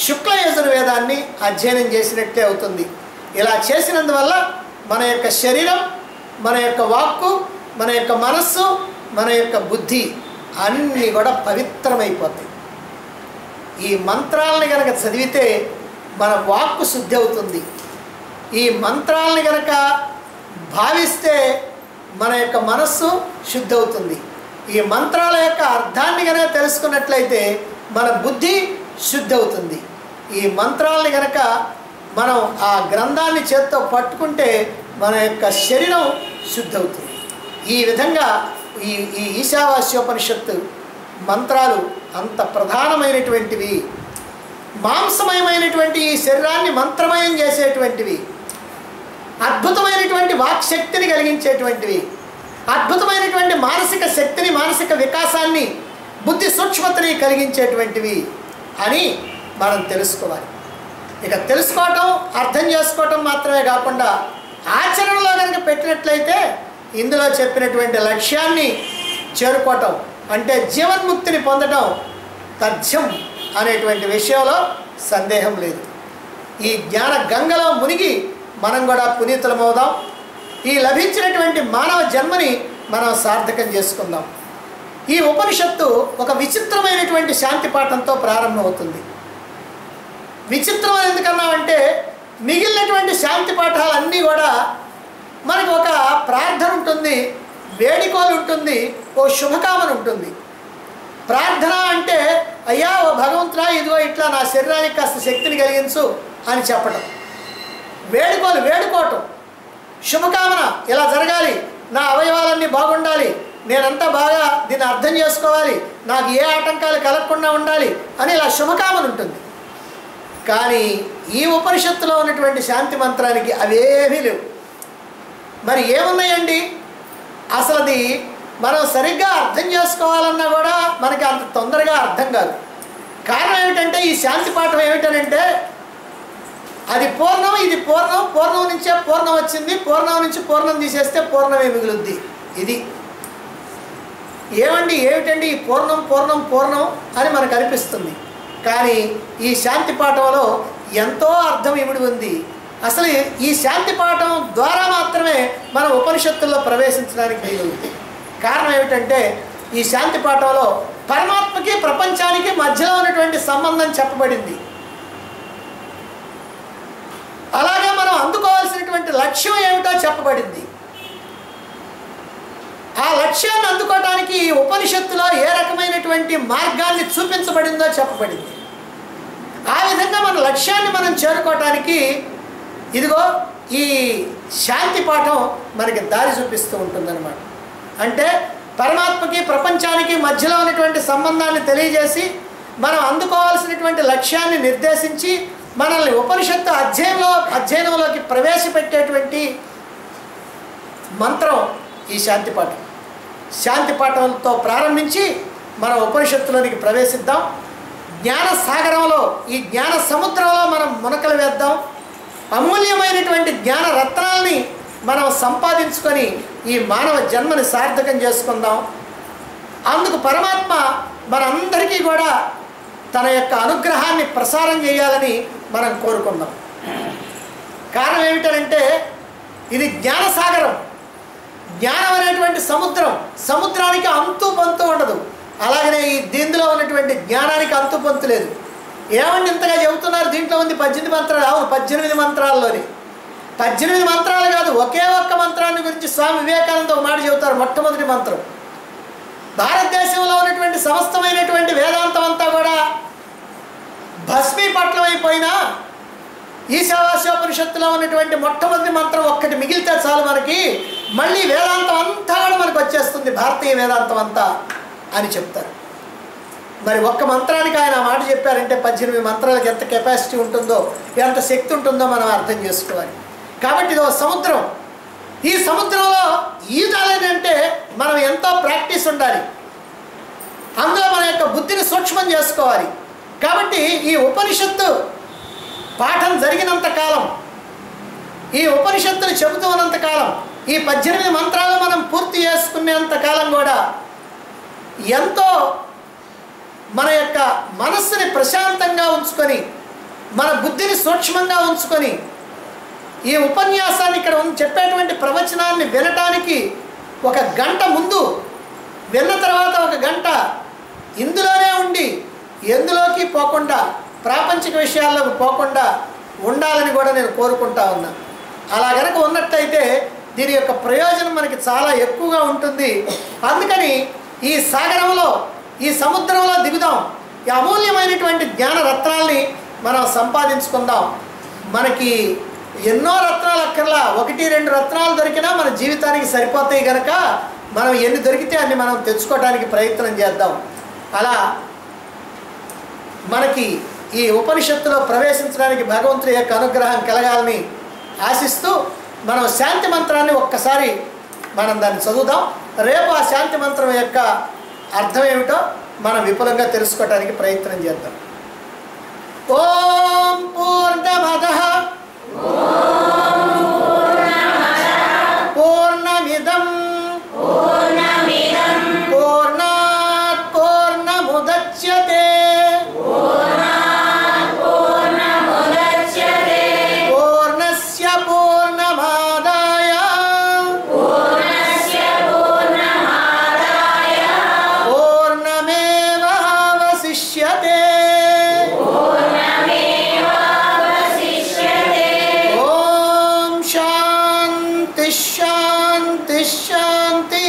శుక్లయజుర్వేదాన్ని అధ్యయనం చేసినట్లే అవుతుంది. ఇలా చేసినందువల్ల మన యొక్క శరీరం, మన యొక్క వాక్కు, మన యొక్క మనస్సు, మన యొక్క బుద్ధి అన్నీ కూడా పవిత్రమైపోతాయి. ఈ మంత్రాలని కనుక చదివితే మన వాక్కు శుద్ధి అవుతుంది. ఈ మంత్రాలని కనుక భావిస్తే మన యొక్క మనస్సు శుద్ధి అవుతుంది. ఈ మంత్రాల యొక్క అర్థాన్ని కనుక తెలుసుకున్నట్లయితే మన బుద్ధి శుద్ధి అవుతుంది. ఈ మంత్రాలని కనుక మనం ఆ గ్రంథాన్ని చేత్తో పట్టుకుంటే మన యొక్క శరీరం శుద్ధి అవుతుంది. ఈ విధంగా ఈ ఈశావాస్యోపనిషత్తు మంత్రాలు అంత ప్రధానమైనటువంటివి. మాంసమయమైనటువంటి ఈ శరీరాన్ని మంత్రమయం చేసేటువంటివి, అద్భుతమైనటువంటి వాక్శక్తిని కలిగించేటువంటివి, అద్భుతమైనటువంటి మానసిక శక్తిని, మానసిక వికాసాన్ని, బుద్ధి సూక్ష్మతని కలిగించేటువంటివి అని మనం తెలుసుకోవాలి. ఇక తెలుసుకోవటం, అర్థం చేసుకోవటం మాత్రమే కాకుండా ఆచరణలో కనుక పెట్టినట్లయితే ఇందులో చెప్పినటువంటి లక్ష్యాన్ని చేరుకోవటం అంటే జీవన్ముక్తిని పొందడం తథ్యం అనేటువంటి విషయంలో సందేహం లేదు. ఈ జ్ఞాన గంగలో మునిగి మనం కూడా పునీతులమవుదాం. ఈ లభించినటువంటి మానవ జన్మని మనం సార్థకం చేసుకుందాం. ఈ ఉపనిషత్తు ఒక విచిత్రమైనటువంటి శాంతి పాఠంతో ప్రారంభమవుతుంది. విచిత్రం ఎందుకన్నామంటే మిగిలినటువంటి శాంతి పాఠాలన్నీ కూడా మనకు ఒక ప్రార్థన ఉంటుంది, వేడుకోలు ఉంటుంది, ఓ శుభకామన ఉంటుంది. ప్రార్థన అంటే అయ్యా ఓ భగవంతుడా ఇదిగో ఇట్లా నా శరీరానికి కాస్త శక్తిని కలిగించు అని చెప్పటం. వేడుకోవటం, శుభకామన ఇలా జరగాలి, నా అవయవాలన్నీ బాగుండాలి, నేనంతా బాగా దీన్ని అర్థం చేసుకోవాలి, నాకు ఏ ఆటంకాలు కలగకుండా ఉండాలి అని ఇలా శుభకామన ఉంటుంది. కానీ ఈ ఉపనిషత్తులో ఉన్నటువంటి శాంతి మంత్రానికి అవేమీ లేవు. మరి ఏమున్నాయండి? అసలు అది మనం సరిగ్గా అర్థం చేసుకోవాలన్నా కూడా మనకి అంత తొందరగా అర్థం కాదు. కారణం ఏమిటంటే ఈ శాంతి పాఠం ఏమిటనంటే అది పూర్ణం, ఇది పూర్ణం, పూర్ణం నుంచే పూర్ణం వచ్చింది, పూర్ణం నుంచి పూర్ణం తీసేస్తే పూర్ణమే మిగులుద్ది. ఇది ఏమిటండి ఈ పూర్ణం పూర్ణం పూర్ణం అని మనకు అనిపిస్తుంది. కానీ ఈ శాంతి పాఠంలో ఎంతో అర్థం ఇమిడి ఉంది. అసలు ఈ శాంతి పాఠం ద్వారా మాత్రమే మన ఉపనిషత్తుల్లో ప్రవేశించడానికి వీలుంది. కారణం ఏమిటంటే ఈ శాంతి పాఠంలో పరమాత్మకి ప్రపంచానికి మధ్యలో ఉన్నటువంటి సంబంధం చెప్పబడింది. అలాగే మనం అందుకోవాల్సినటువంటి లక్ష్యం ఏమిటో చెప్పబడింది. ఆ లక్ష్యాన్ని అందుకోవడానికి ఈ ఉపనిషత్తులో ఏ రకమైనటువంటి మార్గాన్ని చూపించబడిందో చెప్పబడింది. ఆ విధంగా మన లక్ష్యాన్ని మనం చేరుకోవటానికి ఇదిగో ఈ శాంతి పాఠం మనకి దారి చూపిస్తూ ఉంటుందన్నమాట. అంటే పరమాత్మకి ప్రపంచానికి మధ్యలో ఉన్నటువంటి సంబంధాన్ని తెలియజేసి మనం అందుకోవాల్సినటువంటి లక్ష్యాన్ని నిర్దేశించి మనల్ని ఉపనిషత్తు అధ్యయనంలోకి ప్రవేశపెట్టేటువంటి మంత్రం ఈ శాంతి పాఠం. శాంతి పాఠంతో ప్రారంభించి మన ఉపనిషత్తులోనికి ప్రవేశిద్దాం. జ్ఞాన సాగరంలో, ఈ జ్ఞాన సముద్రంలో మనం మునకలు వేద్దాం. అమూల్యమైనటువంటి జ్ఞాన రత్నాల్ని మనం సంపాదించుకొని ఈ మానవ జన్మని సార్థకం చేసుకుందాం. అందుకు పరమాత్మ మనందరికీ కూడా తన యొక్క అనుగ్రహాన్ని ప్రసారం చేయాలని మనం కోరుకుందాం. కారణం ఏమిటంటే ఇది జ్ఞానసాగరం, జ్ఞానం అనేటువంటి సముద్రం. సముద్రానికి అంతు పొంతు ఉండదు. అలాగనే ఈ దీనిలో ఉన్నటువంటి జ్ఞానానికి అంతు పొంతు లేదు. ఏమండి ఇంతగా చెబుతున్నారు? దీంట్లో ఉంది 18 మంత్రాలు. అవును, 18 మంత్రాల్లోని 18 మంత్రాలు కాదు, ఒకే ఒక్క మంత్రాన్ని గురించి స్వామి వివేకానంద ఒక మాట చెబుతారు. మొట్టమొదటి మంత్రం భారతదేశంలో ఉన్నటువంటి సమస్తమైనటువంటి వేదాంతం అంతా కూడా భస్మీపట్నం అయిపోయినా ఈశావాస్యోపనిషత్తులో ఉన్నటువంటి మొట్టమొదటి మంత్రం ఒక్కటి మిగిలితే చాలు మనకి మళ్ళీ వేదాంతం అంతా కూడా మనకు వచ్చేస్తుంది, భారతీయ వేదాంతం అంతా అని చెప్తారు. మరి ఒక్క మంత్రానికి ఆయన ఆ మాట చెప్పారంటే 18 మంత్రాలకు ఎంత కెపాసిటీ ఉంటుందో, ఎంత శక్తి ఉంటుందో మనం అర్థం చేసుకోవాలి. కాబట్టి ఇది ఒక సముద్రం. ఈ సముద్రంలో ఈదాలని అంటే మనం ఎంతో ప్రాక్టీస్ ఉండాలి. అందులో మన యొక్క బుద్ధిని సూక్ష్మం చేసుకోవాలి. కాబట్టి ఈ ఉపనిషత్తు పాఠం జరిగినంత కాలం, ఈ ఉపనిషత్తులు చెబుతూ ఉన్నంతకాలం, ఈ 18 మంత్రాలు మనం పూర్తి చేసుకునేంత కాలం కూడా ఎంతో మన యొక్క మనస్సుని ప్రశాంతంగా ఉంచుకొని, మన బుద్ధిని సూక్ష్మంగా ఉంచుకొని ఈ ఉపన్యాసాన్ని ఇక్కడ చెప్పేటువంటి ప్రవచనాన్ని వినటానికి 1 గంట ముందు, విన్న తర్వాత 1 గంట ఇందులోనే ఉండి ఎందులోకి పోకుండా, ప్రాపంచిక విషయాల్లోకి పోకుండా ఉండాలని కూడా నేను కోరుకుంటా ఉన్నా. అలా కనుక ఉన్నట్టయితే దీని యొక్క ప్రయోజనం మనకి చాలా ఎక్కువగా ఉంటుంది. అందుకని ఈ సాగరంలో, ఈ సముద్రంలో దిగుదాం. ఈ అమూల్యమైనటువంటి జ్ఞాన రత్నాల్ని మనం సంపాదించుకుందాం. మనకి ఎన్నో రత్నాలు అక్కర్లా, 1-2 రత్నాలు దొరికినా మన జీవితానికి సరిపోతాయి కనుక మనం ఎన్ని దొరికితే అన్ని మనం తెచ్చుకోవడానికి ప్రయత్నం చేద్దాం. అలా మనకి ఈ ఉపనిషత్తులో ప్రవేశించడానికి భగవంతుడి యొక్క అనుగ్రహం కలగాలని ఆశిస్తూ మనం శాంతి మంత్రాన్ని ఒక్కసారి మనం దాన్ని చదువుదాం. రేపు ఆ శాంతి మంత్రం యొక్క అర్థం ఏమిటో మనం విపులంగా తెలుసుకోవడానికి ప్రయత్నం చేద్దాం. ఓం పూర్ణమదః శాంతి.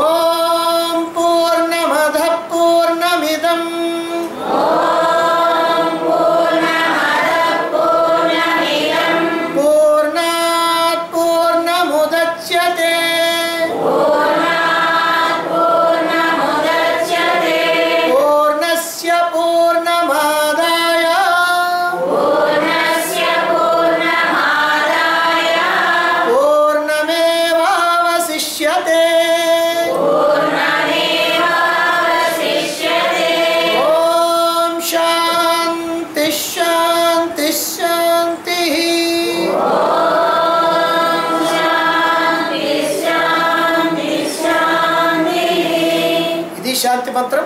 ఓం పూర్ణమదః పూర్ణమిదం పూర్ణాత్ పూర్ణముదచ్యతే పూర్ణస్య పూర్ణమాదాయ పూర్ణమేవావశిష్యతే. ఓం శాంతి శాంతి శాంతి. ఇది శాంతి మంత్రం.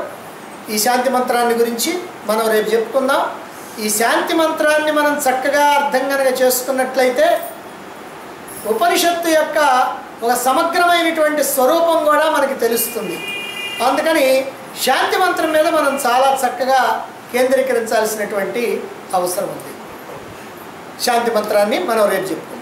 ఈ శాంతి మంత్రాన్ని గురించి మనం రేపు చెప్పుకుందాం. ఈ శాంతి మంత్రాన్ని మనం చక్కగా అర్థం కనుక చేసుకున్నట్లయితే ఉపనిషత్తు యొక్క ఒక సమగ్రమైనటువంటి స్వరూపం కూడా మనకి తెలుస్తుంది. అందుకని శాంతి మంత్రం మీద మనం చాలా చక్కగా కేంద్రీకరించాల్సినటువంటి అవసరం ఉంది. శాంతి మంత్రాన్ని మనం రేపు చెప్పుకుందాం.